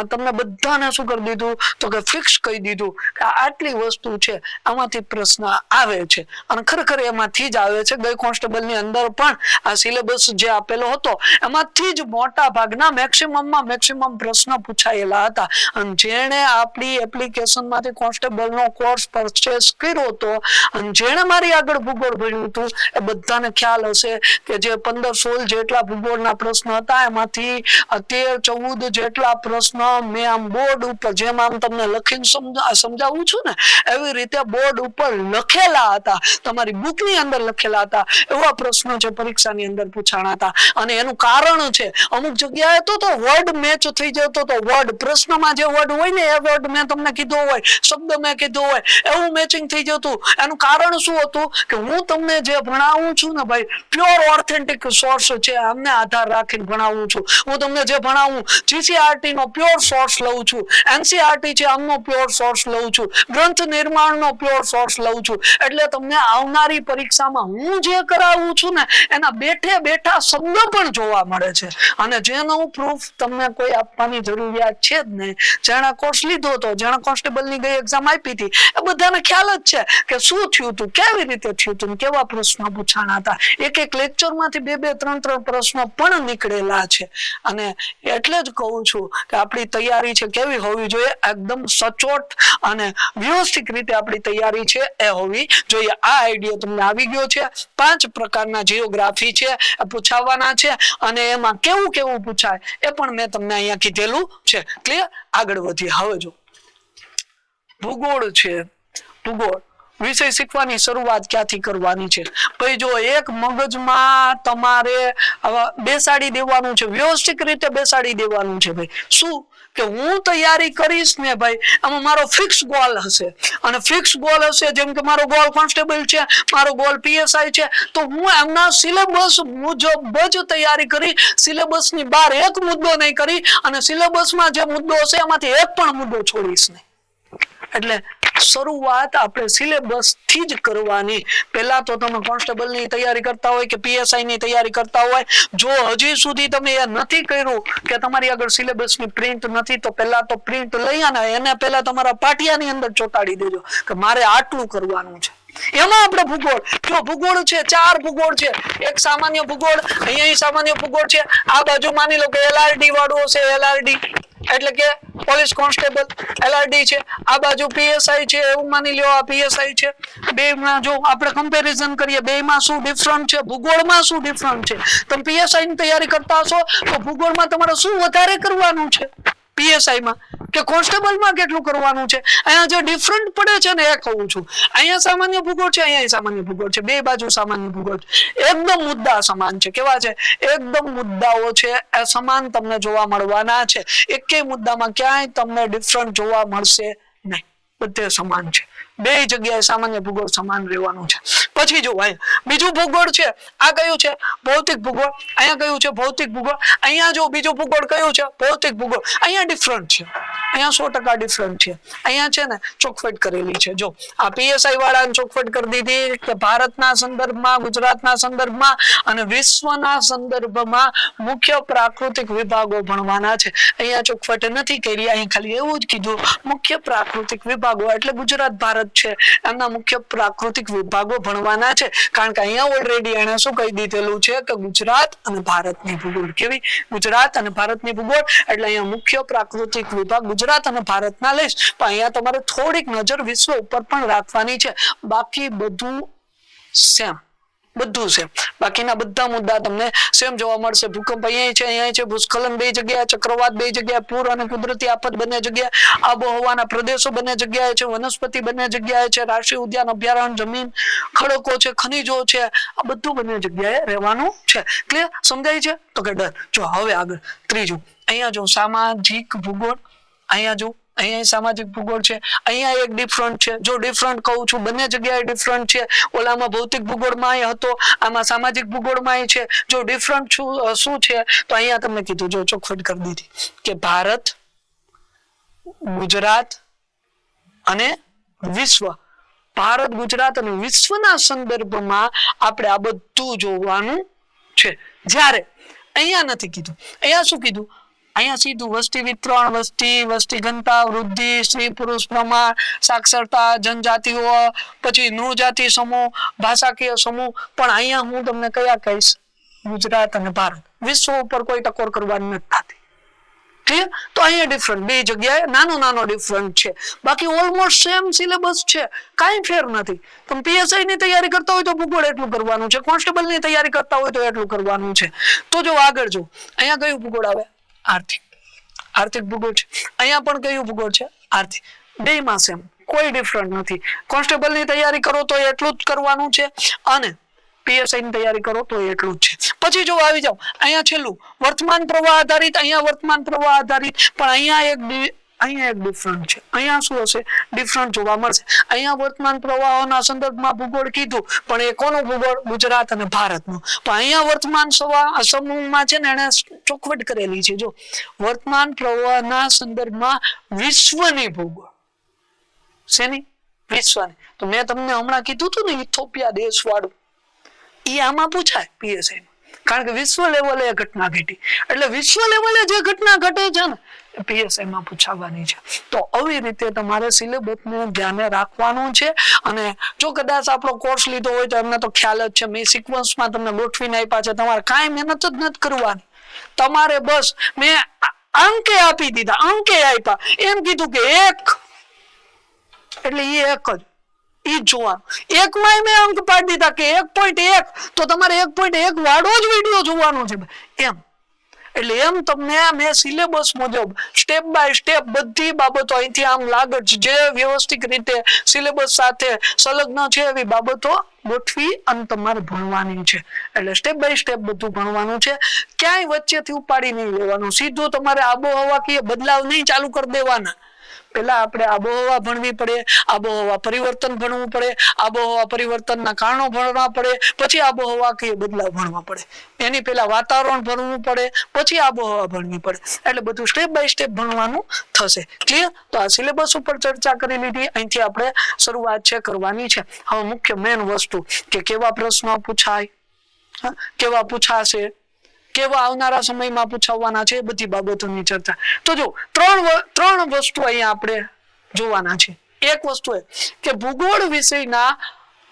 તમને બધાને શું કરી દીધું તો કે ફિક્સ કહી દીધું કે આટલી વસ્તુ છે, આમાંથી પ્રશ્ન આવે છે. અને ખરેખર એમાંથી જ આવે છે. ગઈ કોન્સ્ટેબલની અંદર પણ આ સિલેબસ જે આપેલો હતો એમાંથી જ મોટા ભાગના મેક્સિમમ પ્રશ્ન પૂછાયેલા હતા. અને જેણે આપણી એપ્લિકેશનમાંથી કોન્સ્ટેબલનો કોર્સ પરચેસ કર્યો હતો અને જેણે મારી આગળ ભૂગોળ ભર્યું હતું એ બધાને ખ્યાલ હશે કે જે 15-16 જેટલા ભૂગોળના પ્રશ્ન હતા એમાંથી 13-14 જેટલા પ્રશ્ન મેં આમ બોર્ડ ઉપર, જેમ આમ તમને લખીને સમજાવું છું ને એવી રીતે બોર્ડ ઉપર લખેલા હતા, તમારી બુકની અંદર લખેલા હતા. એવા પ્રશ્નો છે પરીક્ષાની અંદર પૂછાણા હતા. અને એનું કારણ છે, અમુક જગ્યાએ તો વર્ડ મેચ થઈ જતો તો, વર્ડ પ્રશ્નમાં જે વર્ડ હોય ને એ વર્ડ મેં તમને કીધો હોય, શબ્દ મેં કીધો હોય, એવું મેચિંગ થઈ જતું. એનું કારણ શું હતું કે હું તમને જે ભણાવું છું ને ભાઈ, પ્યોર ઓથેન્ટિક સોર્સ છે, આમને આધાર રાખીને ભણાવું છું. હું તમને જે ભણાવું જીસીઆરટી નો પ્યોર સોર્સ લઉં છું, એનસીઆરટી છે આમનો પ્યોર સોર્સ લઉં છું, ગ્રંથ નિર્માણનો પ્યોર સોર્સ લઉં છું. એટલે તમને આવનારી પરીક્ષામાં હું જે કરાવું છું ને એના બેઠે બેઠા શબ્દ પણ જોવા મળે છે. અને જેનો પ્રૂફ તમને કોઈ આપવાની જરૂરિયાત છે જ નહીં. જેણે કોર્સ લીધો હતો, જેણે કોન્સ્ટેબલની ગઈ એક્ઝામ આપી હતી, એ બધાને ખ્યાલ જ છે કે શું થયું હતું, કેવી રીતે થયું હતું, કેવા પ્રશ્નો પૂછાણા હતા. એક લેક્ચરમાંથી 2-3 પ્રશ્નો પણ નીકળેલા છે. અને એટલે જ કહું છું કે આપણી તૈયારી છે કેવી હોવી જોઈએ? એકદમ સચોટ અને વ્યવસ્થિત રીતે આપણી તૈયારી છે એ હોવી જોઈએ. આ આઈડિયા તમને આવી ગયો છે. 5 પ્રકારના જીઓગ્રાફી છે એ પૂછાવાના છે, અને એમાં કેવું કેવું પૂછાય એ પણ મેં તમને અહીંયા કીધેલું છે. ક્લિયર? આગળ વધીએ. હવે જો ભૂગોળ છે, ભૂગોળ વિષય શીખવાની શરૂઆત ક્યાંથી કરવાની છે ભાઈ? જો એક મગજમાં તમારે બેસાડી દેવાનું છે, વ્યવસ્થિત રીતે બેસાડી દેવાનું છે ભાઈ. શું કે હું તૈયારી કરીશ ને ભાઈ, આમાં મારો ફિક્સ ગોલ હશે. અને ફિક્સ ગોલ હશે, જેમ કે મારો ગોલ કોન્સ્ટેબલ છે, મારો ગોલ પીએસઆઈ છે, તો હું એમના સિલેબસ મુજબ જ તૈયારી કરી, સિલેબસની બહાર એક મુદ્દો નહીં કરી, અને સિલેબસમાં જે મુદ્દો હશે એમાંથી એક પણ મુદ્દો છોડીશ નહીં. એટલે શરૂઆત આપણે સિલેબસ થી જ કરવાની. પહેલા તો તમે કોન્સ્ટેબલ ની તૈયારી કરતા હોય કે પીએસઆઈ ની તૈયારી કરતા હોય, જો હજી સુધી તમે એ નથી કર્યું કે તમારી આગળ સિલેબસ ની પ્રિન્ટ નથી, તો પહેલા તો પ્રિન્ટ લઈ આને એને પહેલા તમારા પાટિયાની અંદર ચોંટાડી દેજો કે મારે આટલું કરવાનું છે. એમાં આપણે ભૂગોળ, જો ભૂગોળ છે 4 ભૂગોળ છે, એક સામાન્ય ભૂગોળ, અહીંયા સામાન્ય ભૂગોળ છે, આ બાજુ માની લો કે એલઆરડી વાળું છે, એલઆરડી એટલે કે પોલીસ કોન્સ્ટેબલ એલઆરડી છે, આ બાજુ પીએસઆઈ છે એવું માની લ્યો, આ પીએસઆઈ છે. બેમાં જો આપણે કમ્પેરિઝન કરીએ બેમાં શું ડિફરન્ટ છે, ભૂગોળમાં શું ડિફરન્ટ છે. તમે પીએસઆઈ ની તૈયારી કરતા હશો તો ભૂગોળમાં તમારે શું વધારે કરવાનું છે પીએસઆઈ માં કે કોન્સ્ટેબલ માં કેટલું કરવાનું છે. અહીંયા જે ડિફરન્ટ પડે છે ને એ કહું છું. અહીંયા સામાન્ય ભૂગોળ છે, અહીંયા સામાન્ય ભૂગોળ છે, બે બાજુ સામાન્ય ભૂગોળ છે, એકદમ મુદ્દા સમાન છે. કેવા છે? એકદમ મુદ્દાઓ છે એ સમાન તમને જોવા મળવાના છે. એકેય મુદ્દામાં ક્યાંય તમને ડિફરન્ટ જોવા મળશે નહીં, બધે સમાન છે. બે જગ્યાએ સામાન્ય ભૂગોળ સમાન રહેવાનું છે. પછી જો બીજું ભૂગોળ છે, આ કયું છે? ભૌતિક ભૂગોળ. અહીંયા કયું છે? ભૌતિક ભૂગોળ. અહીંયા જો બીજું ભૂગોળ કયું છે? ભૌતિક ભૂગોળ. અહીંયા ડિફરન્ટ છે, અહીંયા 100% ડિફરન્ટ છે. અહીંયા છે ને ચોખવટ કરેલી છે. જો આ પીએસઆઈ વાળાને ચોખવટ કરી દીધી કે ભારતના સંદર્ભમાં, ગુજરાતના સંદર્ભમાં અને વિશ્વના સંદર્ભમાં મુખ્ય પ્રાકૃતિક વિભાગો ભણવાના છે. અહીંયા ચોખવટ નથી કરી, અહીં ખાલી એવું જ કીધું મુખ્ય પ્રાકૃતિક વિભાગો એટલે ગુજરાત ભારત છે એમના મુખ્ય પ્રાકૃતિક વિભાગો ભણવાના છે. કારણ કે અહીંયા ઓલરેડી એને શું કહી દીધેલું છે કે ગુજરાત અને ભારતની ભૂગોળ. કેવી? ગુજરાત અને ભારતની ભૂગોળ. એટલે અહીંયા મુખ્ય પ્રાકૃતિક વિભાગ ગુજરાત અને ભારતના લઈશ, પણ અહીંયા તમારે થોડીક નજર વિશ્વ ઉપર પણ રાખવાની છે. બાકી બધું સેમ, બધું સેમ. બાકીના બધા મુદ્દા તમને સેમ જોવા મળશે. ભૂકંપ અહીંયા છે, અહીંયા છે, ભૂસ્ખલન બે જગ્યાએ, ચક્રવાત બે જગ્યાએ, પૂર અને કુદરતી આફત બંને જગ્યાએ, આબોહવાના પ્રદેશો બંને જગ્યાએ છે, વનસ્પતિ બંને જગ્યાએ છે, રાષ્ટ્રીય ઉદ્યાન, અભયારણ્ય, જમીન, ખડકો છે, ખનીજો છે, આ બધું બંને જગ્યાએ રહેવાનું છે. ક્લિયર? સમજાય છે? તો કે ડર. જો હવે આગળ ત્રીજું, અહીંયા જો સામાજિક ભૂગોળ, અહીંયા જો અહીંયા સામાજિક ભૂગોળ છે, અહીંયા એક ડિફરન્ટ છે. જો ડિફરન્ટ કહું છું, બંને જગ્યાએ ડિફરન્ટ છે. ઓલામાં ભૌતિક ભૂગોળમાં એ હતો, આમાં સામાજિક ભૂગોળમાં એ છે. જો ડિફરન્ટ શું છે તો અહીંયા તમને કીધું, જો ચોખવટ કરી દીધી કે ભારત, ગુજરાત અને વિશ્વ. ભારત, ગુજરાત અને વિશ્વના સંદર્ભમાં આપણે આ બધું જોવાનું છે. જ્યારે અહીંયા નથી કીધું. અહીંયા શું કીધું? અહીંયા સીધું વસ્તી વિતરણ, વસ્તી ઘનતા, વૃદ્ધિ, સ્ત્રી પુરુષ પ્રમાણ, સાક્ષરતા, જનજાતિઓ, પછી નૃજાતિ સમૂહ, ભાષાકીય સમૂહ. પણ અહીંયા હું તમને કયા કહીશ? ગુજરાત અને ભારત. વિશ્વ ઉપર કોઈ ટકોર કરવાની નથી થતી. ક્લિયર? તો અહીંયા ડિફરન્ટ, બે જગ્યાએ નાનો ડિફરન્ટ છે. બાકી ઓલમોસ્ટ સેમ સિલેબસ છે, કાંઈ ફેર નથી. તમે પીએસઆઈ ની તૈયારી કરતા હોય તો ભૂગોળ એટલું કરવાનું છે, કોન્સ્ટેબલ ની તૈયારી કરતા હોય તો એટલું કરવાનું છે. તો જો આગળ જો અહીંયા કયું ભૂગોળ આવે? આર્થિક ભૂગોળ છે. અહીંયા પણ કયું ભૂગોળ છે? આર્થિક. બેમાં સેમ, કોઈ ડિફરન્ટ નથી. કોન્સ્ટેબલ ની તૈયારી કરો તો એટલું જ કરવાનું છે અને પીએસઆઈ ની તૈયારી કરો તો એટલું જ છે. પછી જો આવી જાઓ, અહીંયા છેલ્લું વર્તમાન પ્રવાહ આધારિત. અહીંયા વર્તમાન પ્રવાહ આધારિત, પણ અહીંયા એક ડિફરન્ટ છે. અહીંયા શું હશે? ડિફરન્ટ જોવા મળશે. અહીંયા વર્તમાન પ્રવાહોના સંદર્ભમાં ભૂગોળ કીધું, પણ એ કોનું ભૂગોળ? ગુજરાત અને ભારતનું. પણ અહીંયા વર્તમાન સમૂહમાં છે ને એને ચોખવટ કરેલી છે. જો વર્તમાન પ્રવાહના સંદર્ભમાં વિશ્વની ભૂગોળ. શેની? વિશ્વની. તો મેં તમને હમણાં કીધું હતું ને ઇથોપિયા દેશ વાળું, એ આમાં પૂછાય પીએસઆઈ માં. કારણ કે વિશ્વ લેવલે ઘટના ઘટી, એટલે વિશ્વ લેવલે જે ઘટના ઘટે છે ને પીએસઆઈ માં પૂછાવાની છે. તો આવી રીતે તમારે સિલેબસને ધ્યાને રાખવાનું છે. અને જો કદાચ આપણો કોર્સ લીધો હોય તો એમને તો ખ્યાલ જ છે, મેં સિક્વન્સમાં તમને ગોઠવીને આપ્યા છે. તમારે કાંઈ મહેનત જ નથી કરવાની. તમારે બસ મેં અંકે આપી દીધા, અંકે આપ્યા, એમ કીધું કે 1 એટલે એ 1 જ ઈ જોવાનું. 1 માં મેં અંક પાડી દીધા કે 1.1, તો તમારે 1.1 વાળો જ વિડીયો જોવાનો છે એમ. એટલે એમ તમને મેં સિલેબસ મુજબ સ્ટેપ બાય સ્ટેપ બધી બાબતો અહીંથી આમ લાગત જે વ્યવસ્થિત રીતે સિલેબસ સાથે સંલગ્ન છે એવી બાબતો ગોઠવી અને તમારે ભણવાની છે. એટલે સ્ટેપ બાય સ્ટેપ બધું ભણવાનું છે. ક્યાંય વચ્ચેથી ઉપાડી નહીં લેવાનું. સીધું તમારે આબોહવા કે બદલાવ નહીં ચાલુ કરી દેવાના. પેલા આપણે આબોહવા ભણવી પડે, આબોહવા પરિવર્તન ભણવું પડે, આબોહવા પરિવર્તનના કારણો ભણવા પડે, પછી આબોહવા કઈ બદલાવ ભણવા પડે, એની પેલા વાતાવરણ ભણવું પડે, પછી આબોહવા ભણવી પડે. એટલે બધું સ્ટેપ બાય સ્ટેપ ભણવાનું થશે. ક્લિયર? તો આ સિલેબસ ઉપર ચર્ચા કરી લીધી. અહીંથી આપણે શરૂઆત છે કરવાની છે. હવે મુખ્ય મેન વસ્તુ કે કેવા પ્રશ્નો પૂછાય, કેવા પૂછાશે, કેવા આવનારા સમયમાં પૂછાવવાના છે, બધી બાબતોની ચર્ચા. તો જો ત્રણ વસ્તુ અહીંયા આપણે જોવાના છે. એક વસ્તુ એ કે ભૂગોળ વિષયના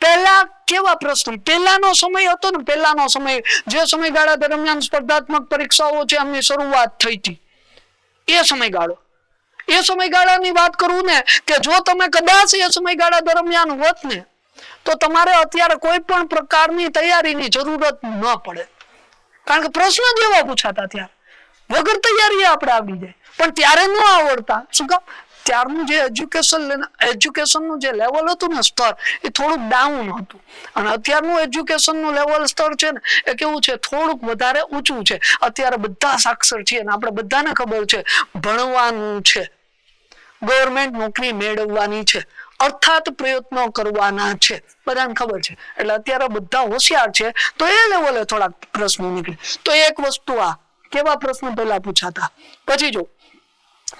પહેલા કેવા પ્રશ્ન, પહેલાનો સમય હતો ને, પહેલાનો સમય જે સમયગાળા દરમિયાન સ્પર્ધાત્મક પરીક્ષાઓ છે એમની શરૂઆત થઈ હતી, એ સમયગાળો, એ સમયગાળાની વાત કરું ને કે જો તમે કદાચ એ સમયગાળા દરમિયાન હોત ને તો તમારે અત્યારે કોઈ પણ પ્રકારની તૈયારીની જરૂરત ન પડે. કારણ કે પ્રશ્ન જ એવા પૂછાતા ત્યારે, વગર તૈયારી આપણે આવડી જાય. પણ ત્યારે ન આવડતા. શું કામ? ત્યારનું જે એજ્યુકેશનનું જે લેવલ હતું ને, સ્તર, એ થોડુંક ડાઉન હતું. અને અત્યારનું એજ્યુકેશનનું લેવલ સ્તર છે ને એ કેવું છે, થોડુંક વધારે ઊંચું છે. અત્યારે બધા સાક્ષર છીએ અને આપણે બધાને ખબર છે ભણવાનું છે, ગવર્મેન્ટ નોકરી મેળવવાની છે, અર્થાત પ્રયત્નો કરવાના છે, બધાને ખબર છે. એટલે અત્યારે બધા હોશિયાર છે, તો એ લેવલે થોડાક પ્રશ્નો નીકળે. તો એક વસ્તુ આ કેવા પ્રશ્નો પહેલા પૂછાતા. પછી જો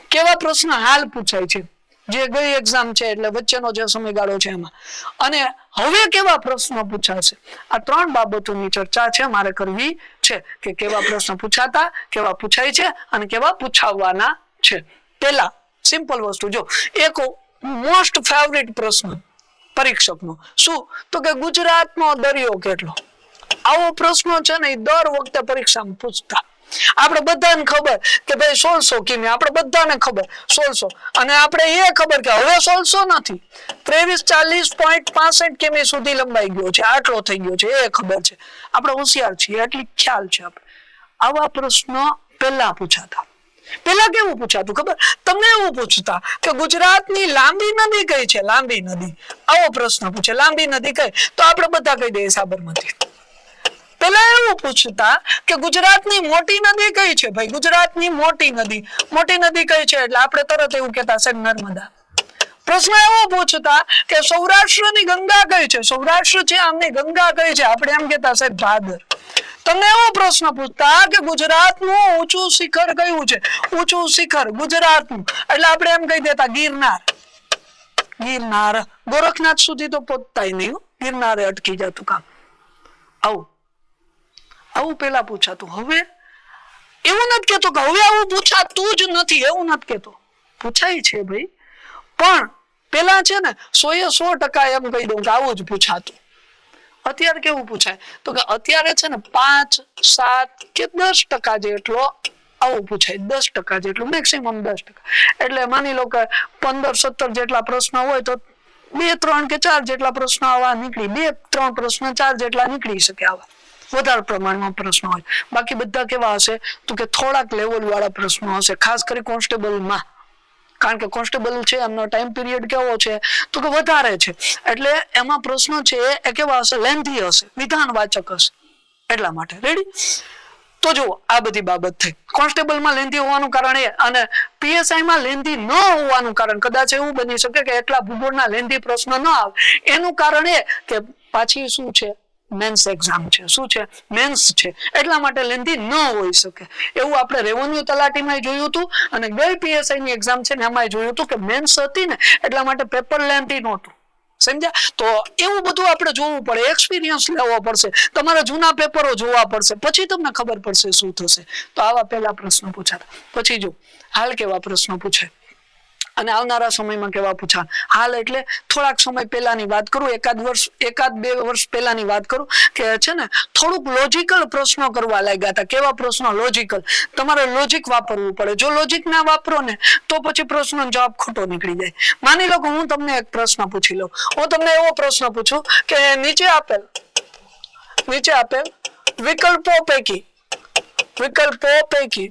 કેવા પ્રશ્ન હાલ પૂછાય છે, જે ગઈ એક્ઝામ છે એટલે વચ્ચેનો જે સમયગાળો છે એમાં, અને હવે કેવા પ્રશ્નો પૂછાશે. આ ત્રણ બાબતોની ચર્ચા છે મારે કરવી છે કે કેવા પ્રશ્ન પૂછાતા, કેવા પૂછાય છે અને કેવા પૂછાવવાના છે. પેલા સિમ્પલ વસ્તુ જો, એક મોસ્ટ ફેવરિટ પ્રશ્ન પરીક્ષકનો શું, તો કે ગુજરાતનો દરિયો કેટલો. આવો પ્રશ્ન છે ને એ દર વખતે પરીક્ષામાં પૂછતા. આપણે બધાને ખબર કે ભાઈ 1600 કિમી, આપણે બધાને ખબર 1600, અને આપણે એ ખબર કે હવે 1600 નથી, 2340.65 કિમી સુધી લંબાઈ ગયો છે, આટલો થઈ ગયો છે, એ ખબર છે. આપણે હોશિયાર છીએ, એટલી ખ્યાલ છે. આપણે આવા પ્રશ્નો પહેલા પૂછાતા. પેલા કેવું પૂછાતું ખબર તમને? એવું પૂછતા કે ગુજરાતની લાંબી નદી કઈ છે, લાંબી નદી. આવો પ્રશ્ન પૂછે, લાંબી નદી કઈ, તો આપણે બધા કહી દઈએ સાબરમતી. પેલા એવું પૂછતા કે ગુજરાતની મોટી નદી કઈ છે, ભાઈ ગુજરાતની મોટી નદી કઈ છે, એટલે આપણે તરત એવું કહેતા સાહેબ નર્મદા. પ્રશ્ન એવો પૂછતા કે સૌરાષ્ટ્રની ગંગા કઈ છે, સૌરાષ્ટ્ર છે આમની ગંગા કઈ છે, આપણે એમ કહેતા સાહેબ ભાદર. તમને એવો પ્રશ્ન પૂછતા કે ગુજરાતનું ઊંચું શિખર કયું છે, ઊંચું શિખર ગુજરાતનું, એટલે આપણે એમ કહી દેતા ગિરનાર. ગિરનાર ગોરખનાથ સુધી તો પહોંચતા નહીં, ગિરનારે અટકી જતું કામ. આવું પેલા પૂછાતું. હવે એવું નથી કેતો કે હવે આવું પૂછાતું જ નથી, એવું નથી કેતો, પૂછાય છે ભાઈ. પણ પેલા છે ને 100% એમ કહી દઉં કે આવું જ પૂછાતું. અત્યારે કેવું પૂછાય, તો કે અત્યારે છે ને 5, 7 કે 10% જેટલો આવું પૂછાય, 10% જેટલું, મેક્સિમમ 10%. એટલે માની લો કે 15-17 જેટલા પ્રશ્નો હોય તો 2, 3 કે 4 જેટલા પ્રશ્નો આવા નીકળી, 2, 3 પ્રશ્નો 4 જેટલા નીકળી શકે. આવા વધારે પ્રમાણમાં પ્રશ્નો હોય. બાકી બધા કેવા હશે, તો કે થોડાક લેવલ વાળા પ્રશ્નો હશે, ખાસ કરી કોન્સ્ટેબલમાં. કારણ કે કોન્સ્ટેબલ છે એમનો ટાઈમ પીરિયડ કેવો છે, તો કે વધારે છે, એટલે એમાં પ્રશ્નો છે એ કેવા હશે, લેન્ધી હશે, વિધાનવાચક હશે. એટલા માટે રેડી. તો જો આ બધી બાબત થઈ. કોન્સ્ટેબલમાં લેન્ધી હોવાનું કારણ એ, અને પીએસઆઈમાં લેન્ધી ન હોવાનું કારણ, કદાચ એવું બની શકે કે એટલા ભૂગોળના લેન્ધી પ્રશ્ન ન આવે, એનું કારણ એ કે પાછી શું છે, મેન્સ એક્ઝામ છે. શું છે? મેન્સ છે, એટલા માટે લેન્ધી ન હોઈ શકે. એવું આપણે રેવન્યુ તલાટીમાં જોયું હતું, અને ગઈ પીએસઆઈ ની એક્ઝામ છે ને એમાં જોયું હતું કે મેન્સ હતી ને એટલા માટે પેપર લેન્ધી નહોતું. સમજ્યા? તો એવું બધું આપણે જોવું પડે, એક્સપિરિયન્સ લેવો પડશે, તમારા જૂના પેપરો જોવા પડશે, પછી તમને ખબર પડશે શું થશે. તો આવા પહેલા પ્રશ્નો પૂછાતા. પછી જો હાલ કેવા પ્રશ્નો પૂછાય અને આવનારા સમયમાં કેવા પૂછા. હાલ એટલે થોડાક સમય પહેલાની વાત કરું, 1-2 વર્ષ પહેલાની વાત કરું કે છે ને થોડુંક લોજિકલ પ્રશ્નો કરવા લાગ્યા હતા. કેવા પ્રશ્નો? લોજિકલ. તમારે લોજિક વાપરવું પડે. જો લોજિક ના વાપરો ને તો પછી પ્રશ્નનો જવાબ ખોટો નીકળી જાય. માની લો કે હું તમને એક પ્રશ્ન પૂછી લઉં. હું તમને એવો પ્રશ્ન પૂછું કે નીચે આપેલ વિકલ્પો પૈકી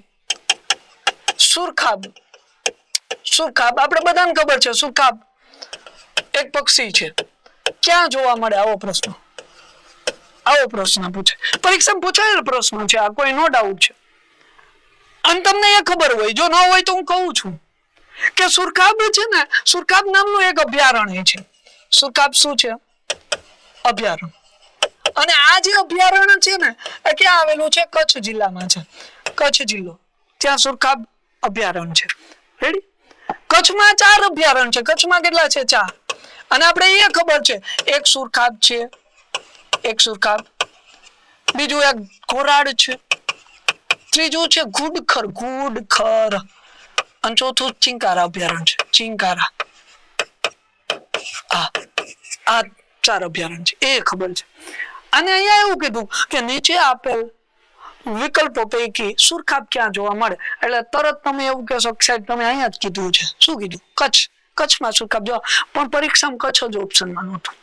સુરખાબ, આપણે બધાને ખબર છે સુરખાબ એક પક્ષી છે, ક્યાં જોવા મળે? આવો પ્રશ્ન પૂછે. પરીક્ષામાં પૂછાયેલો પ્રશ્ન છે આ, કોઈ નો ડાઉટ છે. અને તમને એ ખબર હોય, જો ન હોય તો હું કહું છું કે સુરખાબ છે ને, સુરખાબ નામનું એક અભયારણ્ય છે. સુરખાબ શું છે? અભયારણ્ય. અને આ જે અભયારણ્ય છે ને એ ક્યાં આવેલું છે? કચ્છ જિલ્લામાં છે. કચ્છ જિલ્લો, ત્યાં સુરખાબ અભયારણ્ય છે. રેડી? કચ્છમાં 4 અભયારણ્ય છે. કચ્છમાં કેટલા છે? 4. અને આપણે એ ખબર છે, એક સુરખાબ છે, એક સુરખાબ, બીજું એક ઘોરાડ છે, ત્રીજું છે ઘુડખર, ઘુડખર, અને ચોથું ચિંકારા અભયારણ્ય છે, ચિંકારા. આ 4 અભયારણ્ય છે, એ ખબર છે. અને અહીંયા એવું કીધું કે નીચે આપેલ વિકલ્પો પૈકી સુરખાબ ક્યાં જોવા મળે? એટલે તરત તમે એવું કહેશો કે સાહેબ તમે અહીંયા જ કીધું છે. શું કીધું? કચ્છ. કચ્છમાં સુરખાબ જોવા, પણ પરીક્ષામાં કચ્છ જ ઓપ્શનમાં નહોતું.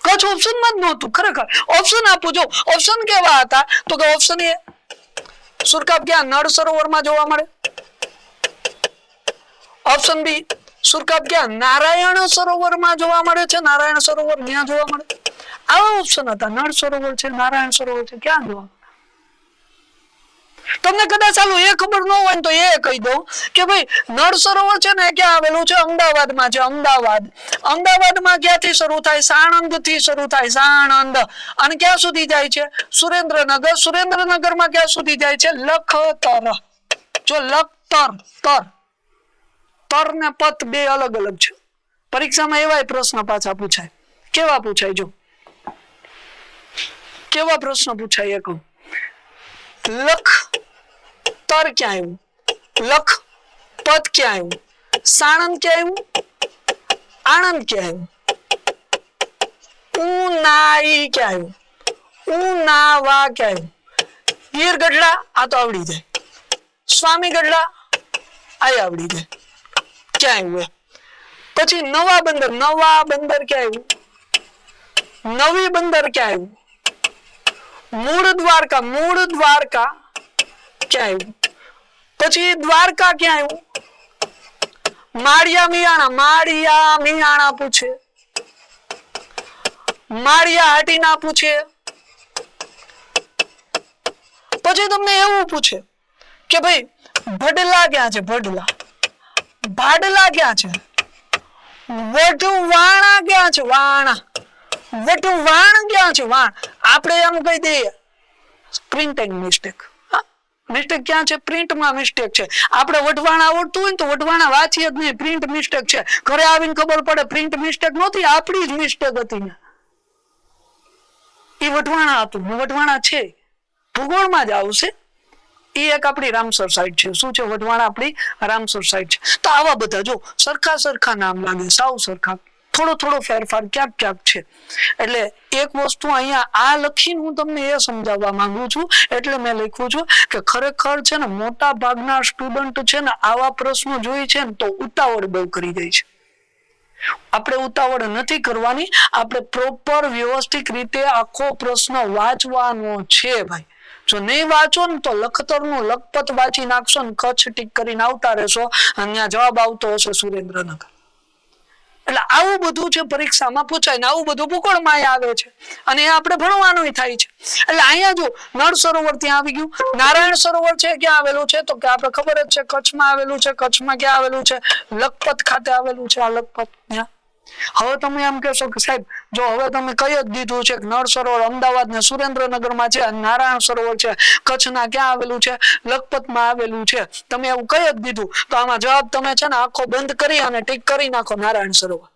કચ્છ ઓપ્શનમાં જ નહોતું. ખરેખર ઓપ્શન આપું જો, ઓપ્શન કેવા હતા? તો કે ઓપ્શન એ, સુરખાબ ક્યાં? નળ સરોવરમાં જોવા મળે. ઓપ્શન બી, સુરખાબ ક્યાં? નારાયણ સરોવરમાં જોવા મળે છે. નારાયણ સરોવર ક્યાં જોવા મળે? આવા ઓપ્શન હતા. નળ સરોવર છે, નારાયણ સરોવર છે, ક્યાં જોવા? તમને કદાચ ચાલુ એ ખબર ન હોય તો એ કહી દઉં કે ભાઈ નળ સરોવર છે ને ક્યાં આવેલું છે? અમદાવાદમાં છે. અમદાવાદ. અમદાવાદમાં ક્યાંથી શરૂ થાય? સાણંદ થી શરૂ થાય. સાણંદ. અને ક્યાં સુધી જાય છે? સુરેન્દ્રનગર. સુરેન્દ્રનગરમાં ક્યાં સુધી જાય છે? લખતર. જો લખતર, તર, તર ને પત બે અલગ અલગ છે. પરીક્ષામાં એવા પ્રશ્ન પાછા પૂછાય. કેવા પૂછાય? જો કેવા પ્રશ્ન પૂછાય? એક લખ તર ક્યાં આવ્યું? લખ પદ ક્યાં આવ્યું? સાણંદ ક્યાં આવ્યું? આણંદ ક્યાં આવ્યું? ઉનાઈ ક્યાં આવ્યું? ઉનાવા ક્યાં આવ્યું? ગીર ગઢડા આ તો આવડી જાય. સ્વામી ગઢડા આ આવડી જાય. ક્યાં આવ્યું? પછી નવા બંદર. નવા બંદર ક્યાં આવ્યું? નવી બંદર ક્યાં આવ્યું? મૂળ દ્વારકા. મૂળ દ્વારકા ક્યાં આવ્યું? પછી દ્વારકા ક્યાં આવ્યું? માળિયા મિયાણા. માળિયા મિયાણા પૂછે. માળિયા હાટીના પૂછે. પછી તમને એવું પૂછે કે ભાઈ ભડલા ક્યાં છે? ભડલા. ભાડલા ક્યાં છે? વઢવાણા ક્યાં છે? વાણા. વઢવાણ ક્યાં છે? વાણ. આપણે એમ કહી દઈએ પ્રિન્ટિંગ મિસ્ટેક. મિસ્ટેક ક્યાં છે? પ્રિન્ટમાં મિસ્ટેક છે. આપણે વઢવાણા આવડતું હોય ને તો વઢવાણા વાંચીએ જ નહીં, પ્રિન્ટ મિસ્ટેક છે. ઘરે આવીને ખબર પડે પ્રિન્ટ મિસ્ટેક નહોતી, આપણી જ મિસ્ટેક હતી ને. એ વઢવાણા હતું, વઢવાણા છે. ભૂગોળમાં જ આવશે. એ એક આપણી રામસર સાઈડ છે. શું છે? વઢવાણા આપણી રામસર સાઈડ છે. તો આવા બધા જો સરખા નામ લાગે, સાવ સરખા, થોડો ફેરફાર ક્યાંક ક્યાંક છે. એટલે એક વસ્તુ અહીંયા આ લખીને હું તમને એ સમજાવવા માંગુ છું, એટલે મેં લખ્યું છું કે ખરેખર છે ને મોટા ભાગના સ્ટુડન્ટ છે ને આવા પ્રશ્નો જોઈ છે ને તો ઉતાવળ બહુ કરી દે છે. આપણે ઉતાવળ નથી કરવાની. આપણે પ્રોપર વ્યવસ્થિત રીતે આખો પ્રશ્ન વાંચવાનો છે ભાઈ. જો નહીં વાંચો ને તો લખતરનું લખપત વાંચી નાખશો ને કચ્છ ટીક કરીને આવતા રહેશો અને ત્યાં જવાબ આવતો હશે સુરેન્દ્રનગર. એટલે આવું બધું છે પરીક્ષામાં પૂછાય ને આવું બધું ભૂગોળમાં આવે છે અને એ આપણે ભણવાનું થાય છે. એટલે અહીંયા જો નળ સરોવર ત્યાં આવી ગયું. નારાયણ સરોવર છે ક્યાં આવેલું છે? તો કે આપણે ખબર જ છે કચ્છમાં આવેલું છે. કચ્છમાં ક્યાં આવેલું છે? લખપત ખાતે આવેલું છે. આ લખપત ત્યાં. હવે તમે એમ કહેશો કે સાહેબ જો હવે તમે કહી જ દીધું છે કે નળ સરોવર અમદાવાદ ને સુરેન્દ્રનગરમાં છે, નારાયણ સરોવર છે કચ્છના ક્યાં આવેલું છે? લખપતમાં આવેલું છે. તમે એવું કહી જ દીધું તો આમાં જવાબ તમે છે ને આખો બંધ કરી અને ટીક કરી નાખો નારાયણ સરોવર.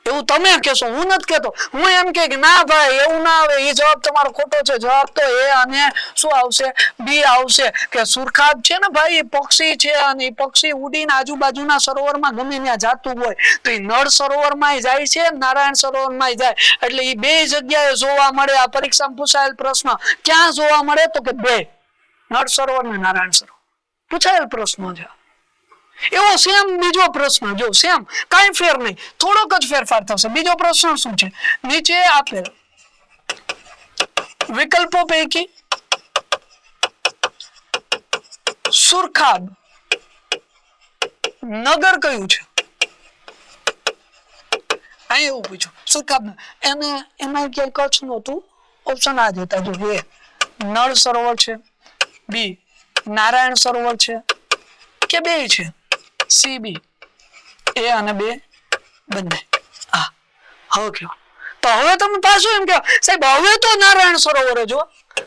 એવું તમે કહેશો, હું નથી કહેતો. હું એમ કે ના ભાઈ એવું ના આવે, એ જવાબ તમારો ખોટો છે. જવાબ તો એ અને શું આવશે? બી આવશે. કે સુરખાબ છે ને ભાઈ પક્ષી છે અને એ પક્ષી ઉડીને આજુબાજુના સરોવરમાં ગમે ત્યાં જાતું હોય તો એ નળ સરોવરમાં જાય છે, નારાયણ સરોવરમાં જાય. એટલે એ બે જગ્યાએ જોવા મળે. આ પરીક્ષામાં પૂછાયેલ પ્રશ્ન ક્યાં જોવા મળે? તો કે બે, નળ સરોવર ને નારાયણ સરોવર. પૂછાયેલ પ્રશ્નો છે. એવો સેમ બીજો પ્રશ્ન જો સેમ કઈ ફેર નહીં, થોડોક જ ફેરફાર થશે. બીજો પ્રશ્ન શું છે? નીચે આપેલ વિકલ્પો પૈકી સુરખાબ નગર કયું છે? અહીં એવું પૂછ્યું સુરખાબ. એને એમાં ક્યાંય કચ્છ નહોતું. ઓપ્શન આ જ હતા જો. એ નળ સરોવર છે, બી નારાયણ સરોવર છે, કે બે છે CB A અને B બંને હા હવે કયો તો હવે તમે પાછું એમ કહો સાહેબ હવે તો નારાયણ સરોવર જો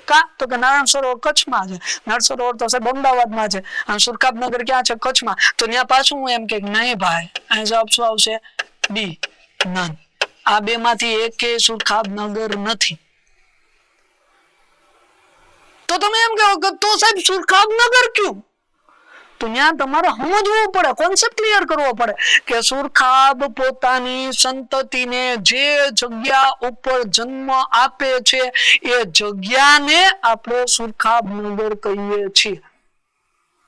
કા તો કે નારાયણ સરોવર કચ્છમાં છે નારાયણ સરોવર તો સાહેબ અમદાવાદમાં છે અને સુરખાબનગર ક્યાં છે કચ્છમાં તો ત્યાં પાછું હું એમ કે નહીં ભાઈ અહીં જવાબ શું આવશે ડી નન આ બે માંથી એક સુરખાબનગર નથી તો તમે એમ કહો કે તો સાહેબ સુરખાબનગર ક્યું તો ત્યાં તમારે સમજવું પડે કોન્સેપ્ટ ક્લિયર કરવો પડે કે સુરખાબ પોતાની સંતતિને જે જગ્યા ઉપર જન્મ આપે છે એ જગ્યાને આપણે સુરખાબનગર કહીએ છીએ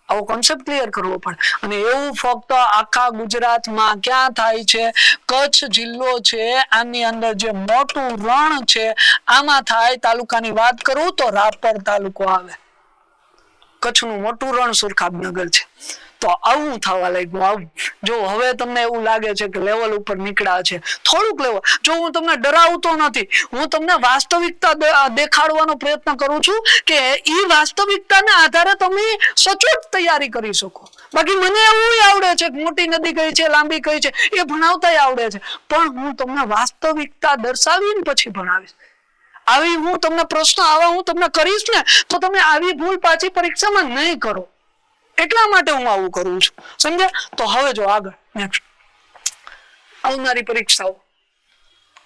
આવો કોન્સેપ્ટ ક્લિયર કરવો પડે અને એવું ફક્ત આખા ગુજરાતમાં ક્યાં થાય છે કચ્છ જિલ્લો છે આની અંદર જે મોટું રણ છે આમાં થાય તાલુકાની વાત કરું તો રાપર તાલુકો આવે કચ્છનું મોટું રણ સુરખાબનગર છે તો આવું થવા લાગ્યું આવું જો હવે તમને એવું લાગે છે કે લેવલ ઉપર નીકળ્યા છે થોડુંક લેવલ જો હું તમને ડરાવતો નથી હું તમને વાસ્તવિકતા દેખાડવાનો પ્રયત્ન કરું છું કે એ વાસ્તવિકતાના આધારે તમે સચોટ તૈયારી કરી શકો બાકી મને એવું આવડે છે કે મોટી નદી કઈ છે લાંબી કઈ છે એ ભણાવતા આવડે છે પણ હું તમને વાસ્તવિકતા દર્શાવીને પછી ભણાવીશ આવી હું તમને પ્રશ્ન આવા હું તમને કરીશ ને તો તમે આવી ભૂલ પાછી પરીક્ષામાં નહીં કરો એટલા માટે હું આવું કરું છું સમજ્યા તો હવે જો આગળ નેક્સ્ટ આવનારી પરીક્ષાઓ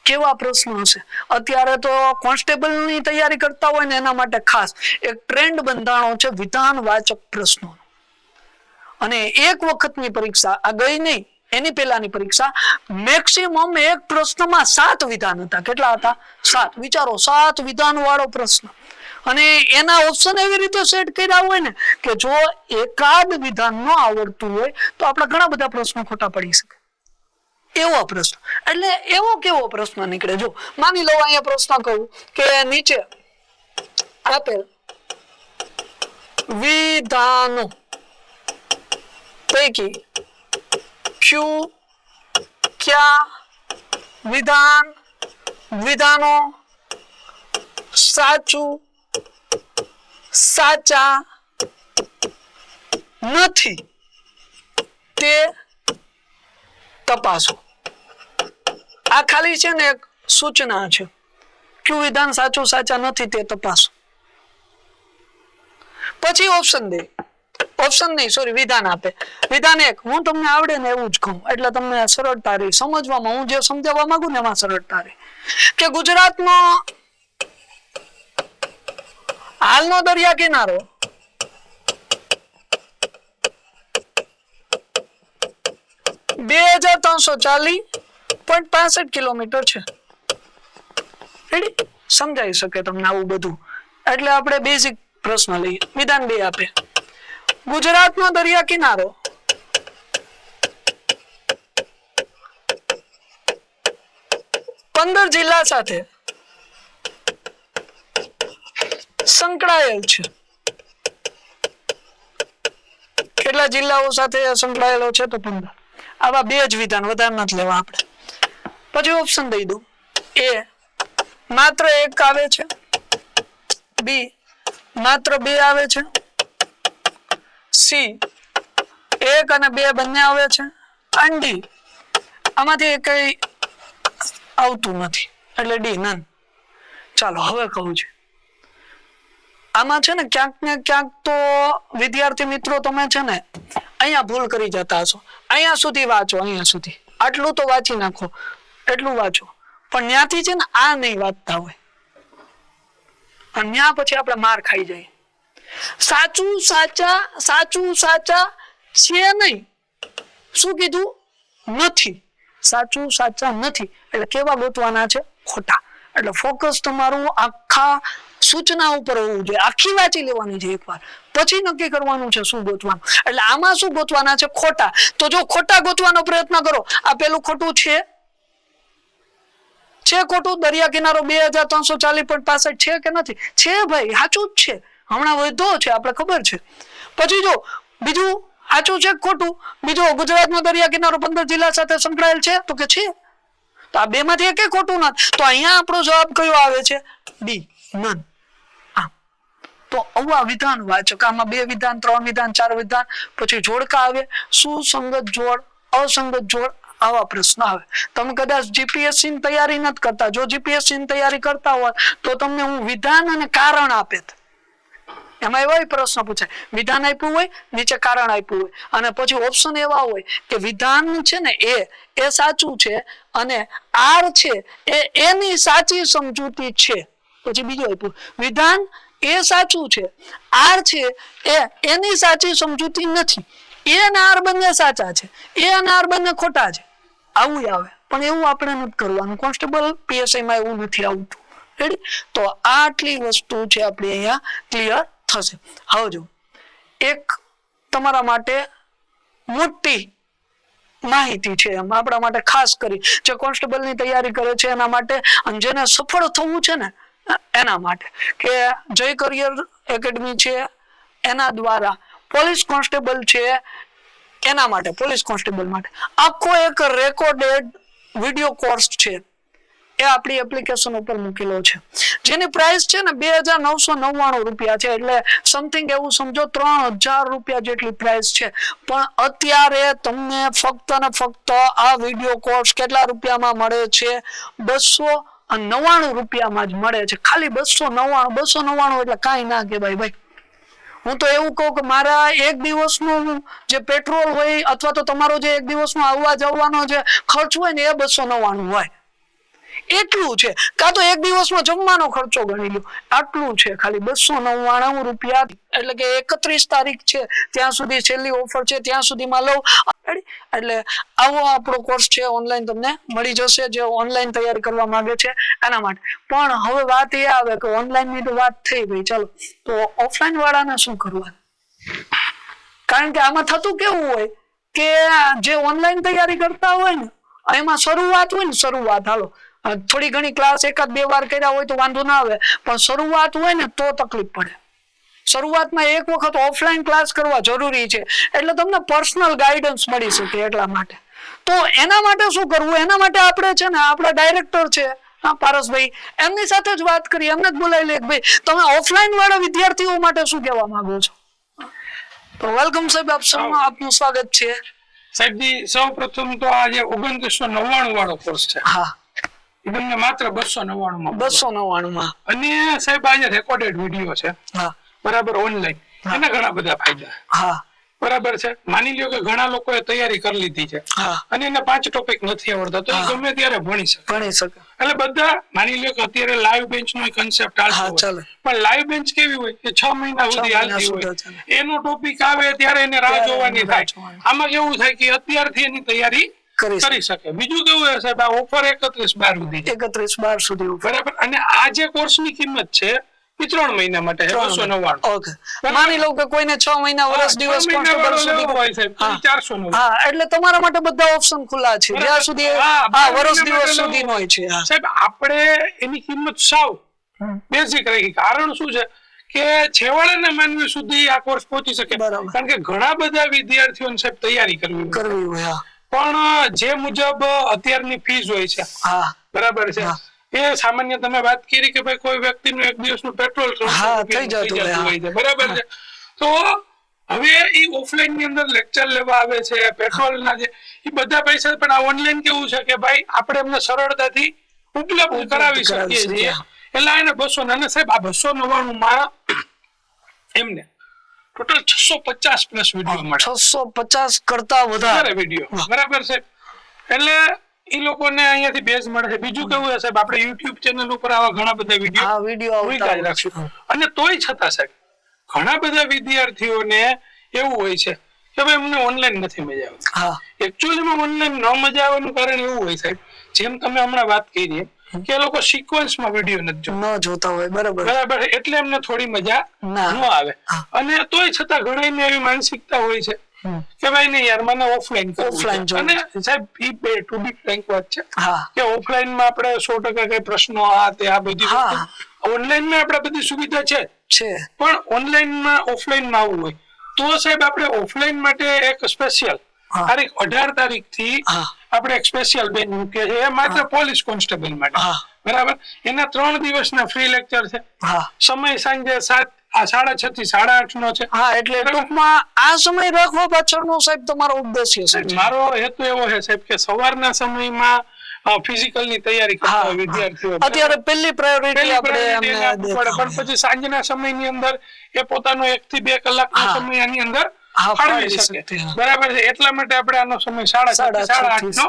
કેવા પ્રશ્નો હશે અત્યારે તો કોન્સ્ટેબલની તૈયારી કરતા હોય ને એના માટે ખાસ એક ટ્રેન્ડ બંધાણો છે વિધાનવાચક પ્રશ્નો અને એક વખતની પરીક્ષા આ ગઈ નહીં એની પહેલાની પરીક્ષા મેક્સિમમ એક પ્રશ્નમાં 7 વિધાન હતા કેટલા હતા 7 વિચારો 7 વિધાન વાળો પ્રશ્ન અને એના ઓપ્શન એવી રીતે સેટ કર્યા હોય ને કે જો એકાદ વિધાન ન આવડતું હોય તો આપણે ઘણા બધા પ્રશ્નો ખોટા પડી શકે એવો પ્રશ્ન એટલે એવો કેવો પ્રશ્ન નીકળે જો માની લો અહીંયા પ્રશ્ન કહું કે નીચે આપેલ વિધાનો પૈકી क्या विधानो साचा नहीं ते तपासो आ खाली छे ने एक सूचना है क्यों विधान साचू साचा नहीं ते तपासो पछी ऑप्शन दे ऑप्शन नहीं सॉरी विधान आपे विधान एक हूँ तमने आवड़े ने एवं ज कहूं એટલે તમને સરળતા રહે સમજવામાં હું જે સમજાવવા માંગુ ને એમાં સરળતા રહે કે ગુજરાતનો હાલનો દરિયા કિનારો 2340.65 કિલોમીટર છે રેડી સમજાઈ શકે તમને આવું બધું એટલે આપણે બેઝિક પ્રશ્ન લઈએ વિધાન 2 આપે ગુજરાતનો દરિયા કિનારો 15 જિલ્લા સાથે સંકળાયેલ છે કેટલા જિલ્લાઓ સાથે સંકળાયેલો છે તો 15 આવા બે જ વિધાન વધારે નથી લેવા આપણે પછી ઓપ્શન દઈ દઉં એ માત્ર એક આવે છે બી માત્ર 2 આવે છે સી 1 અને 2 બંને આવે છે અને ડી આમાંથી કઈ આવતું નથી એટલે ડી નન ચાલો હવે કહું છું આમાં છે ને ક્યાંક ને ક્યાંક તો વિદ્યાર્થી મિત્રો તમે છે ને અહીંયા ભૂલ કરી જતા હશો અહીંયા સુધી વાંચો અહીંયા સુધી આટલું તો વાંચી નાખો એટલું વાંચો પણ ત્યાંથી છે ને આ નહીં વાંચતા હોય અને ત્યાં પછી આપણે માર ખાઈ જાય સાચું સાચા છે નહીં શું કીધું નથી સાચું સાચા નથી એટલે કેવા ગોતવાના છે ખોટા એટલે ફોકસ તમારું આખા સૂચના ઉપર હોવું જોઈએ આખી વાંચી લેવાની છે એકવાર પછી નક્કી કરવાનું છે શું ગોતવાનું એટલે આમાં શું ગોતવાના છે ખોટા તો જો ખોટા ગોતવાનો પ્રયત્ન કરો આ પેલું ખોટું છે ખોટું દરિયા કિનારો 2340.65 છે કે નથી છે ભાઈ સાચું જ છે હમણાં વધ્યો છે આપણે ખબર છે પછી જો બીજું સાચું છે ખોટું બીજું ગુજરાતનો દરિયા કિનારો 15 જિલ્લા સાથે સંકળાયેલ છે તો કે છે તો આ બે માંથી એક ખોટું નથી તો અહીંયા આપણો જવાબ કયો આવે છે ડી નન તો તો આવા વિધાન વાંચો કે આમાં 2 વિધાન 3 વિધાન 4 વિધાન પછી જોડકા આવે, સુસંગત જોડ, અસંગત જોડ, આવા પ્રશ્ન આવે. તમે કદાચ જીપીએસસી ની તૈયારી નથી કરતા, જો જીપીએસસી ની તૈયારી કરતા હોય તો તમને હું વિધાન અને કારણ આપે, એમાં એવા પ્રશ્ન પૂછાય. વિધાન આપ્યું હોય, નીચે કારણ આપ્યું હોય, અને પછી ઓપ્શન એવા હોય કે વિધાન છે ને એ સાચું છે અને આર છે એ એની સાચી સમજૂતી છે. પછી બીજું આપ્યું વિધાન એ સાચું છે, આર છે એ એની સાચી સમજૂતી નથી, એ અને આર બંને સાચા છે, એ અને આર બંને ખોટા છે. આવું આવે, પણ એવું આપણે નથી કરવાનું. કોન્સ્ટેબલ પીએસઆઈ માં એવું નથી આવતું. રેડી? તો આટલી વસ્તુ છે આપણી અહીંયા ક્લિયર થશે. હવે જો એક તમારા માટે મોટી માહિતી છે એમ આપણા માટે, ખાસ કરી જે કોન્સ્ટેબલ ની તૈયારી કરે છે એના માટે, અને જેને સફળ થવું છે ને એના માટે, કે જય કરિયર એકેડમી છે એના દ્વારા પોલીસ કોન્સ્ટેબલ છે એના માટે, પોલીસ કોન્સ્ટેબલ માટે આખો એક રેકોર્ડેડ વિડીયો કોર્સ છે એ આપણી એપ્લિકેશન ઉપર મૂકેલો છે, જેની પ્રાઇસ છે ને 2999 રૂપિયા છે. એટલે સમથિંગ એવું સમજો 3000 રૂપિયા જેટલી પ્રાઇસ છે. પણ અત્યારે તમને ફક્ત ને ફક્ત આ વિડીયો કોર્સ કેટલા રૂપિયામાં મળે છે? 299 રૂપિયામાં જ મળે છે. ખાલી 299 એટલે કાંઈ ના કહેવાય ભાઈ. હું તો એવું કહું કે મારા એક દિવસનું જે પેટ્રોલ હોય અથવા તો તમારો જે એક દિવસનો આવવા જવાનો જે ખર્ચ હોય ને એ 299 હોય, એટલું છે. કાં તો એક દિવસમાં જમવાનો ખર્ચો ગણી લો, આટલું છે ખાલી 299 રૂપિયા. એટલે કે 31 તારીખ છે ત્યાં સુધી છેલ્લી ઓફર છે, ત્યાં સુધીમાં લઉં. એટલે આવો આપણો કોર્સ છે, ઓનલાઈન તમને મળી જશે જે ઓનલાઈન તૈયારી કરવા માંગે છે એના માટે. પણ હવે વાત એ આવે કે ઓનલાઈન ની તો વાત થઈ ભાઈ, ચાલો તો ઓફલાઈન વાળાને શું કરવાનું? કારણ કે આમાં થતું કેવું હોય કે જે ઓનલાઈન તૈયારી કરતા હોય ને એમાં શરૂઆત હોય ને, શરૂઆત હાલો થોડી ઘણી ક્લાસ 1-2 વાર કર્યા હોય તો વાંધો ના આવે, પણ શરૂઆત હોય ને તો તકલીફ પડે. શરૂઆતમાં એક વખત ઓફલાઈન ક્લાસ કરવા જરૂરી છે, એટલે તમને પર્સનલ ગાઈડન્સ મળી શકે. એટલા માટે તો એના માટે શું કરવું, એના માટે આપણે છે ને આપણા ડાયરેક્ટર છે પારસભાઈ, એમની સાથે જ વાત કરી, એમને જ બોલાવી લે ભાઈ તમે ઓફલાઈન વાળા વિદ્યાર્થીઓ માટે શું કહેવા માંગો છો? તો વેલકમ સાહેબ, આપનું સ્વાગત છે. સાહેબજી, સૌપ્રથમ તો આ જે 2999 વાળો કોર્સ છે, હા, તમને માત્ર 299 માં અને સાહેબ આ જે રેકોર્ડેડ વિડીયો છે, હા બરાબર, ઓનલાઈન, એના ઘણા બધા ફાયદા, હા બરાબર છે. માની લ્યો કે ઘણા લોકોએ તૈયારી કરી લીધી છે અને એને 5 ટોપિક નથી આવડતા, તો એ ગમે ત્યારે ભણી શકે. એટલે બધા માની લ્યો કે અત્યારે લાઈવ બેન્ચ નો કન્સેપ્ટ હાલતો હોય, પણ લાઈવ બેન્ચ કેવી હોય કે 6 મહિના સુધી હાલતી હોય, એનો ટોપિક આવે ત્યારે એને રાહ જોવાની થાય. આમાં કેવું થાય કે અત્યારથી એની તૈયારી કરી શકે. બીજું કેવું છે સાહેબ, આ ઓફર 31/12 સુધી, બરાબર. અને આ જે કોર્સ ની કિંમત છે એ 3 મહિના માટે છે, 299. માની લો કે કોઈને 6 મહિના વર્ષ દિવસ કોન્સ્ટેબલ સુધી હોય છે 499. હા, એટલે તમારા માટે બધા ઓપ્શન ખુલ્લા છે જ્યાં સુધી વર્ષ દિવસ સુધી હોય છે. સાહેબ આપણે એની કિંમત સાવ બેઝિક રાખી. કારણ શું છે કે છેવાડાના માનવી સુધી આ કોર્સ પહોંચી શકે, કારણ કે ઘણા બધા વિદ્યાર્થીઓને સાહેબ તૈયારી કરવી હોય, પણ જે મુજબ અત્યારની ફીસ હોય છે, બરાબર છે, એ સામાન્ય તમે વાત કરી કે ભાઈ કોઈ વ્યક્તિનું એક દિવસનું પેટ્રોલ થઈ જતું હોય છે, બરાબર છે. તો હવે એ ઓફલાઈન ની અંદર લેક્ચર લેવા આવે છે, પેટ્રોલ ના જે એ બધા પૈસા, પણ આ ઓનલાઈન કેવું છે કે ભાઈ આપણે એમને સરળતાથી ઉપલબ્ધ કરાવી શકીએ છીએ. એટલે એને 200, અને સાહેબ આ 299 માં એમને ટોટલ 650 પ્લસ વિડીયો મળે, 650 કરતા વધારે વિડીયો, બરાબર છે. એટલે એ લોકોને અહીંયાથી બેઝ મળે છે. બીજું કેવું છે સાહેબ, આપણે યુટ્યુબ ચેનલ ઉપર આવા ઘણા બધા વિડીયો રાખશું, અને તોય છતાં સાહેબ ઘણા બધા વિદ્યાર્થીઓને એવું હોય છે કે ભાઈ અમને ઓનલાઈન નથી મજા આવતી. એકચ્યુઅલીમાં ઓનલાઈન ન મજા આવવાનું કારણ એવું હોય સાહેબ, જેમ તમે હમણાં વાત કરી કે એ લોકો સિક્વન્સમાં વિડીયો નથી જોતા હોય, બરાબર, એટલે એમને થોડી મજા ન આવે. અને તોય છતાં ઘણા એવી માનસિકતા હોય છે કે ભાઈ નહીં યાર મને ઓફલાઈન કરવું છે. અને સાહેબ ઈ ટુ બી ફ્રેન્ક વાત છે કે ઓફલાઈન માં આપણે 100% કઈ પ્રશ્નો આ તે આ બધી, ઓનલાઈન માં આપણે બધી સુવિધા છે, પણ ઓનલાઈન માં ઓફલાઈન માં આવું હોય તો સાહેબ આપણે ઓફલાઈન માટે એક સ્પેશિયલ તારીખ 18 તારીખથી આપણે એક સ્પેશિયલ બેન્ચ મૂકીએ છીએ, એ માત્ર પોલીસ કોન્સ્ટેબલ માટે, બરાબર. એના 3 દિવસના ફ્રી લેક્ચર છે. સમય સાંજે 7 આ 6:30 થી 8:30 નો છે. હા, એટલે ટૂંકમાં આ સમય રાખવા પાછળનો સાહેબ તમારો ઉદ્દેશ્ય છે? મારો હેતુ એવો છે સાહેબ કે સવારના સમયમાં ફિઝિકલ ની તૈયારી કરતા હોય વિદ્યાર્થીઓ. અત્યારે પહેલી પ્રાયોરિટી આપણે પણ પછી સાંજના સમયની અંદર એ પોતાનો 1 થી 2 કલાકનો સમય આની અંદર ફાળવી શકે. બરાબર છે. એટલા માટે આપણે આનો સમય 7:30 થી 8:30 નો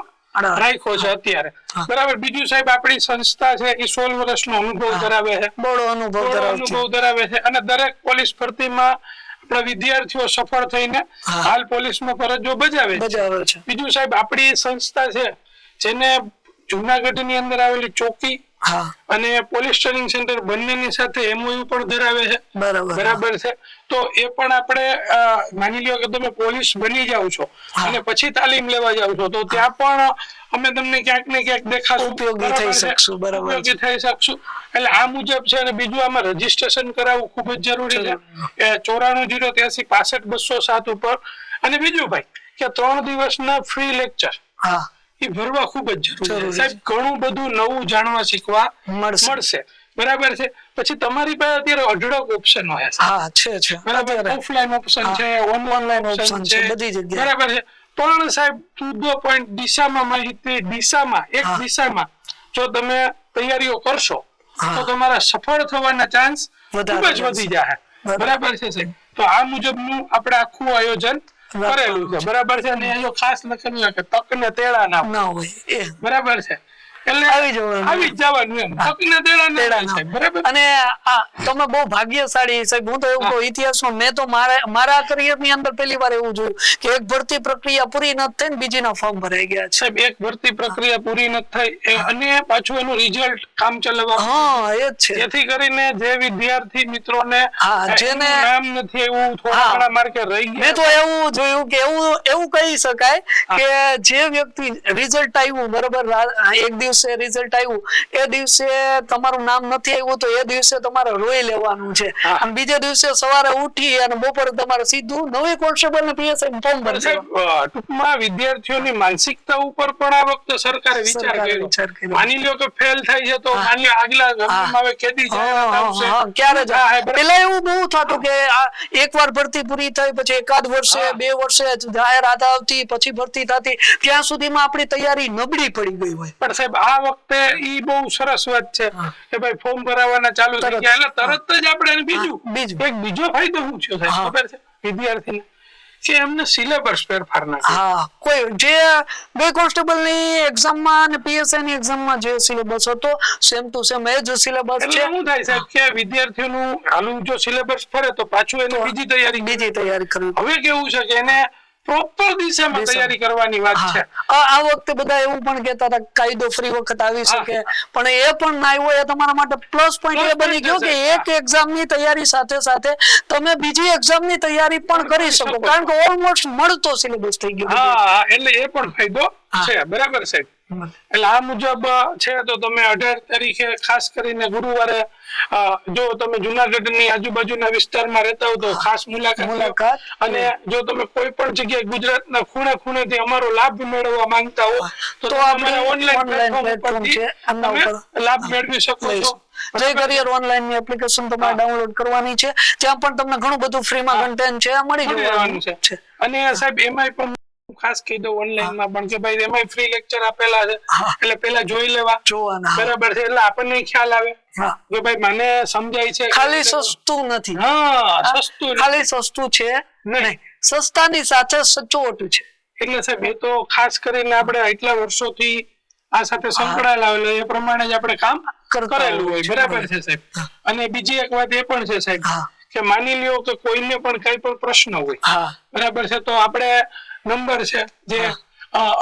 રાખ્યો છે અત્યારે. બરાબર. બીજું સાહેબ આપણી સંસ્થા છે એ 16 વર્ષનો અનુભવ ધરાવે છે, બહુ અનુભવ ધરાવે છે, અને દરેક પોલીસ ભરતીમાં આપણા વિદ્યાર્થીઓ સફળ થઈને હાલ પોલીસમાં ફરજો બજાવે છે. બીજું સાહેબ આપણી સંસ્થા છે જેને જુનાગઢ ની અંદર આવેલી ચોકી અને પોલીસ ટ્રેનિંગ સેન્ટર બંનેની સાથે એમઓયુ પણ ધરાવે છે. બરાબર છે. તો એ પણ આપણે માની લ્યો કે તમે પોલીસ બની જાવ છો અને પછી તાલીમ લેવા જાવ છો તો ત્યાં પણ અમે તમને ક્યાંક ને ક્યાંક દેખાશું, ઉપયોગી થઈ શકશું. એટલે આ મુજબ છે. અને બીજું આમાં રજીસ્ટ્રેશન કરાવવું ખૂબ જ જરૂરી છે. 94 083 65 207 ઉપર. અને બીજું ભાઈ કે 3 દિવસના ફ્રી લેક્ચર એ ભરવા ખૂબ જ જરૂરી છે સાહેબ. ઘણું બધું નવું જાણવા શીખવા મળશે. બરાબર છે. પછી તમારી પાસે અત્યારે અઢળક ઓપ્શન હોય છે. બરાબર. ઓફલાઈન ઓપ્શન છે, ઓનલાઈન ઓપ્શન છે, બધી જગ્યાએ. બરાબર છે. પણ સાહેબ ટુ ધ પોઈન્ટ દિશામાં માહિતી એક દિશામાં જો તમે તૈયારીઓ કરશો તો તમારા સફળ થવાના ચાન્સ ખૂબ જ વધી જાય. બરાબર છે સાહેબ. તો આ મુજબનું આપણે આખું આયોજન કરેલું છે. બરાબર છે. અને અહીંયા ખાસ લખેલું છે કે તક ને તેડા ના હોય. બરાબર છે. એટલે આવી જવાનું એમ. તક ને તેડા ના હોય. બરાબર. અને તમે બહુ ભાગ્યશાળી સાહેબ. હું તો એવું કહું, ઇતિહાસમાં મેં તો મારા કરિયર ની અંદર પહેલી વાર એવું જોયું કે એક ભરતી પ્રક્રિયા પૂરી ન થઈ ને બીજીના ફોર્મ ભરાઈ ગયા છે. સાહેબ એક ભરતી પ્રક્રિયા પૂરી ન થઈ અને પાછું એનું રિઝલ્ટ કામ ચલાવવા. એ જ છે. જેથી કરીને જે વિદ્યાર્થી મિત્રોને જેને નામ નથી એવું થોડા ઘણા માર્કે રહી ગયા. મેં તો એવું જોયું કે એવું કહી શકાય કે જે વ્યક્તિ રિઝલ્ટ આવ્યું, બરોબર, એક દિવસે રિઝલ્ટ આવ્યું, એ દિવસે તમારું નામ નથી આવ્યું તો એ દિવસે તમારે રોઈ લેવાનું છે. અને બીજા દિવસે સવારે ઉઠી અને બપોરે તમારે સીધું નવી કોન્સ્ટેબલ ને પીએસઆઈ ફોર્મ ભરવાનું. ટૂંકમાં વિદ્યાર્થીઓની માનસિકતા ઉપર પણ આ વખતે સરકારે વિચાર કર્યો. માની લો કે ફેલ થાય છે તો માની લો આગલા ગણવામાં આવે કેદી ક્યારે જાય. પેલા એવું બહુ થતું કે એકવાર ભરતી પૂરી થઈ પછી એકાદ વર્ષે 2 વર્ષે જાહેરાત આવતી પછી ભરતી થતી, ત્યાં સુધીમાં આપણી તૈયારી નબળી પડી ગઈ હોય. પણ સાહેબ આ વખતે ઈ બહુ સરસ વાત છે કે ભાઈ ફોર્મ ભરાવાના ચાલુ થઈ ગયા એટલે તરત જ આપણે બીજો ફાયદો શું છે સાહેબ ખબર છે વિદ્યાર્થીને કે એમને સિલેબસ ફેરફાર ના કોઈ જે બે કોન્સ્ટેબલ ની એક્ઝામમાં અને પીએસઆઈ ની એક્ઝામમાં જે સિલેબસ હતો સેમ ટુ સેમ એ જ સિલેબસ છે. શું થાય સાહેબ કે વિદ્યાર્થીઓનું હાલું જો સિલેબસ ફરે તો પાછું એને બીજી તૈયારી કરવી. હવે કેવું છે કે એને પ્રોપર દિશામાં તૈયારી કરવાની વાત છે. આ વખતે બધા એવું પણ કહેતા હતા કાયદો ફરી વખત આવી શકે, પણ એ પણ ના આવ્યો. એ તમારા માટે પ્લસ પોઈન્ટ એ બની ગયો કે એક એક્ઝામ ની તૈયારી સાથે સાથે તમે બીજી એક્ઝામ ની તૈયારી પણ કરી શકો, કારણ કે ઓલમોસ્ટ મળતો સિલેબસ થઈ ગયો. એટલે એ પણ ફાયદો છે. બરાબર છે. એટલે આ મુજબ છે તો તમે 18 તારીખે ખાસ કરીને ગુરુવારે જો તમે જુનાગઢ ની આજુબાજુના વિસ્તારમાં રહેતા હો તો ખાસ મુલાકાત. અને જો તમે કોઈ પણ જગ્યાએ ગુજરાતના ખૂણે ખૂણેથી અમારો લાભ મેળવવા માંગતા હો તો તમારા ઓનલાઈન પ્લેટફોર્મ છે, લાભ મેળવી શકો છો. જય કરિયર ઓનલાઈન ની એપ્લિકેશન તમારે ડાઉનલોડ કરવાની છે. ત્યાં પણ તમને ઘણું બધું ફ્રીમાં કન્ટેન્ટ છે મળી જવાનું છે. અને સાહેબ એમાંય પણ ખાસ કહી દઉં ઓનલાઈન માં પણ કે ભાઈ એમાંય ફ્રી લેક્ચર આપેલા છે એટલે પેલા જોઈ લેવા. બરાબર છે. એટલે આપણને ખ્યાલ આવે કે ભાઈ મને સમજાય છે. ખાલી સસ્તું નથી. સસ્તું ખાલી સસ્તું છે નહીં, સસ્તાની સાથે સચોટ છે. એટલે સાહેબ એ તો ખાસ કરીને આપણે એટલા વર્ષોથી આ સાથે સંકળાયેલા એટલે એ પ્રમાણે જ આપણે કામ કરેલું હોય. બરાબર છે સાહેબ. અને બીજી એક વાત એ પણ છે સાહેબ કે માની લ્યો કે કોઈને પણ કઈ પણ પ્રશ્ન હોય, બરાબર છે, તો આપણે નંબર છે જે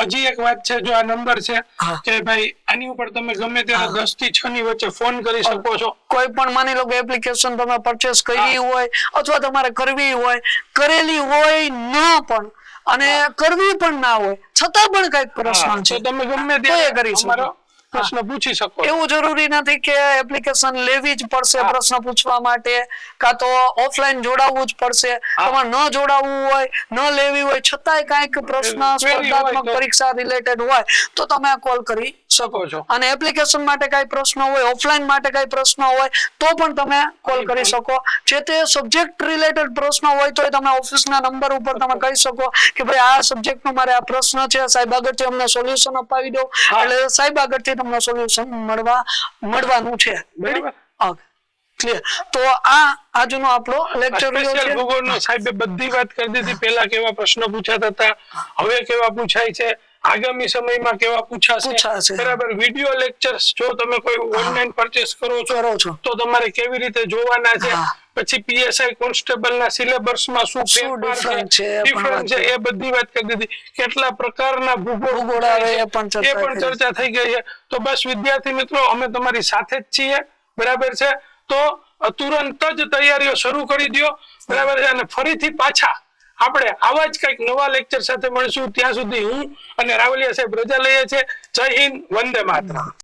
હજી એક વાત છે, જો આ નંબર છે કે ભાઈ આની ઉપર તમે ગમે ત્યારે 10 થી 6 ની વચ્ચે ફોન કરી શકો છો. કોઈ પણ માની લો કે એપ્લિકેશન તમે પરચેસ કરી હોય અથવા તમારે કરવી હોય, કરેલી હોય ન પણ અને કરવી પણ ના હોય છતાં પણ કઈક પ્રશ્ન છે તમે ગમે ત્યારે કરી શકો, પ્રશ્ન પૂછી શકો. એવું જરૂરી નથી કે એપ્લિકેશન લેવી જ પડશે પ્રશ્ન પૂછવા માટે, કાં તો ઓફલાઈન જોડાવવું જ પડશે. તમારે ન જોડાવવું હોય, ન લેવી હોય છતાંય કઈક પ્રશ્ન સ્પર્ધાત્મક પરીક્ષા રિલેટેડ હોય તો તમે કોલ કરી શકો છો. અને એપ્લિકેશન માટે કઈ પ્રશ્ન હોય, ઓફલાઈન માટે કઈ પ્રશ્ન હોય તો પણ તમે કોલ કરી શકો. જે તે સબ્જેક્ટ રિલેટેડ પ્રશ્ન હોય તો તમે ઓફિસના નંબર ઉપર તમે કહી શકો કે ભાઈ આ સબ્જેક્ટનો મારે આ પ્રશ્ન છે, સાહેબ આગળથી અમને સોલ્યુશન અપાવી દો, એટલે સાહેબ આગળથી તમને સોલ્યુશન મળવાનું છે. બરાબર, ક્લિયર. તો આ આજનો આપણો લેક્ચર સ્પેશિયલ ભૂગોળનો સાહેબે બધી વાત કરી દીધી. પહેલા કેવા પ્રશ્નો પૂછાતા હતા, હવે કેવા પૂછાય છે, આગામી સમયમાં કેવા પૂછાશે. બરાબર. વિડિયો લેક્ચર્સ જો તમે કોઈ ઓનલાઈન પરચેસ કરો છો તો તમારે કેવી રીતે જોવાના છે, પછી પીએસઆઈ કોન્સ્ટેબલ ના સિલેબસમાં શું ડિફરન્સ છે એ બધી વાત કરી દીધી. કેટલા પ્રકારના ભૂગોળ આવે એ પણ ચર્ચા થઈ ગઈ છે. તો બસ વિદ્યાર્થી મિત્રો, અમે તમારી સાથે જ છીએ. બરાબર છે. તો તુરંત જ તૈયારીઓ શરૂ કરી દો. બરાબર છે. અને ફરીથી પાછા આપણે આવા જ કંઈક નવા લેક્ચર સાથે મળશું. ત્યાં સુધી હું અને રાવલિયા સાહેબ રજા લઈએ છીએ. જય હિન્દ, વંદે માતરમ.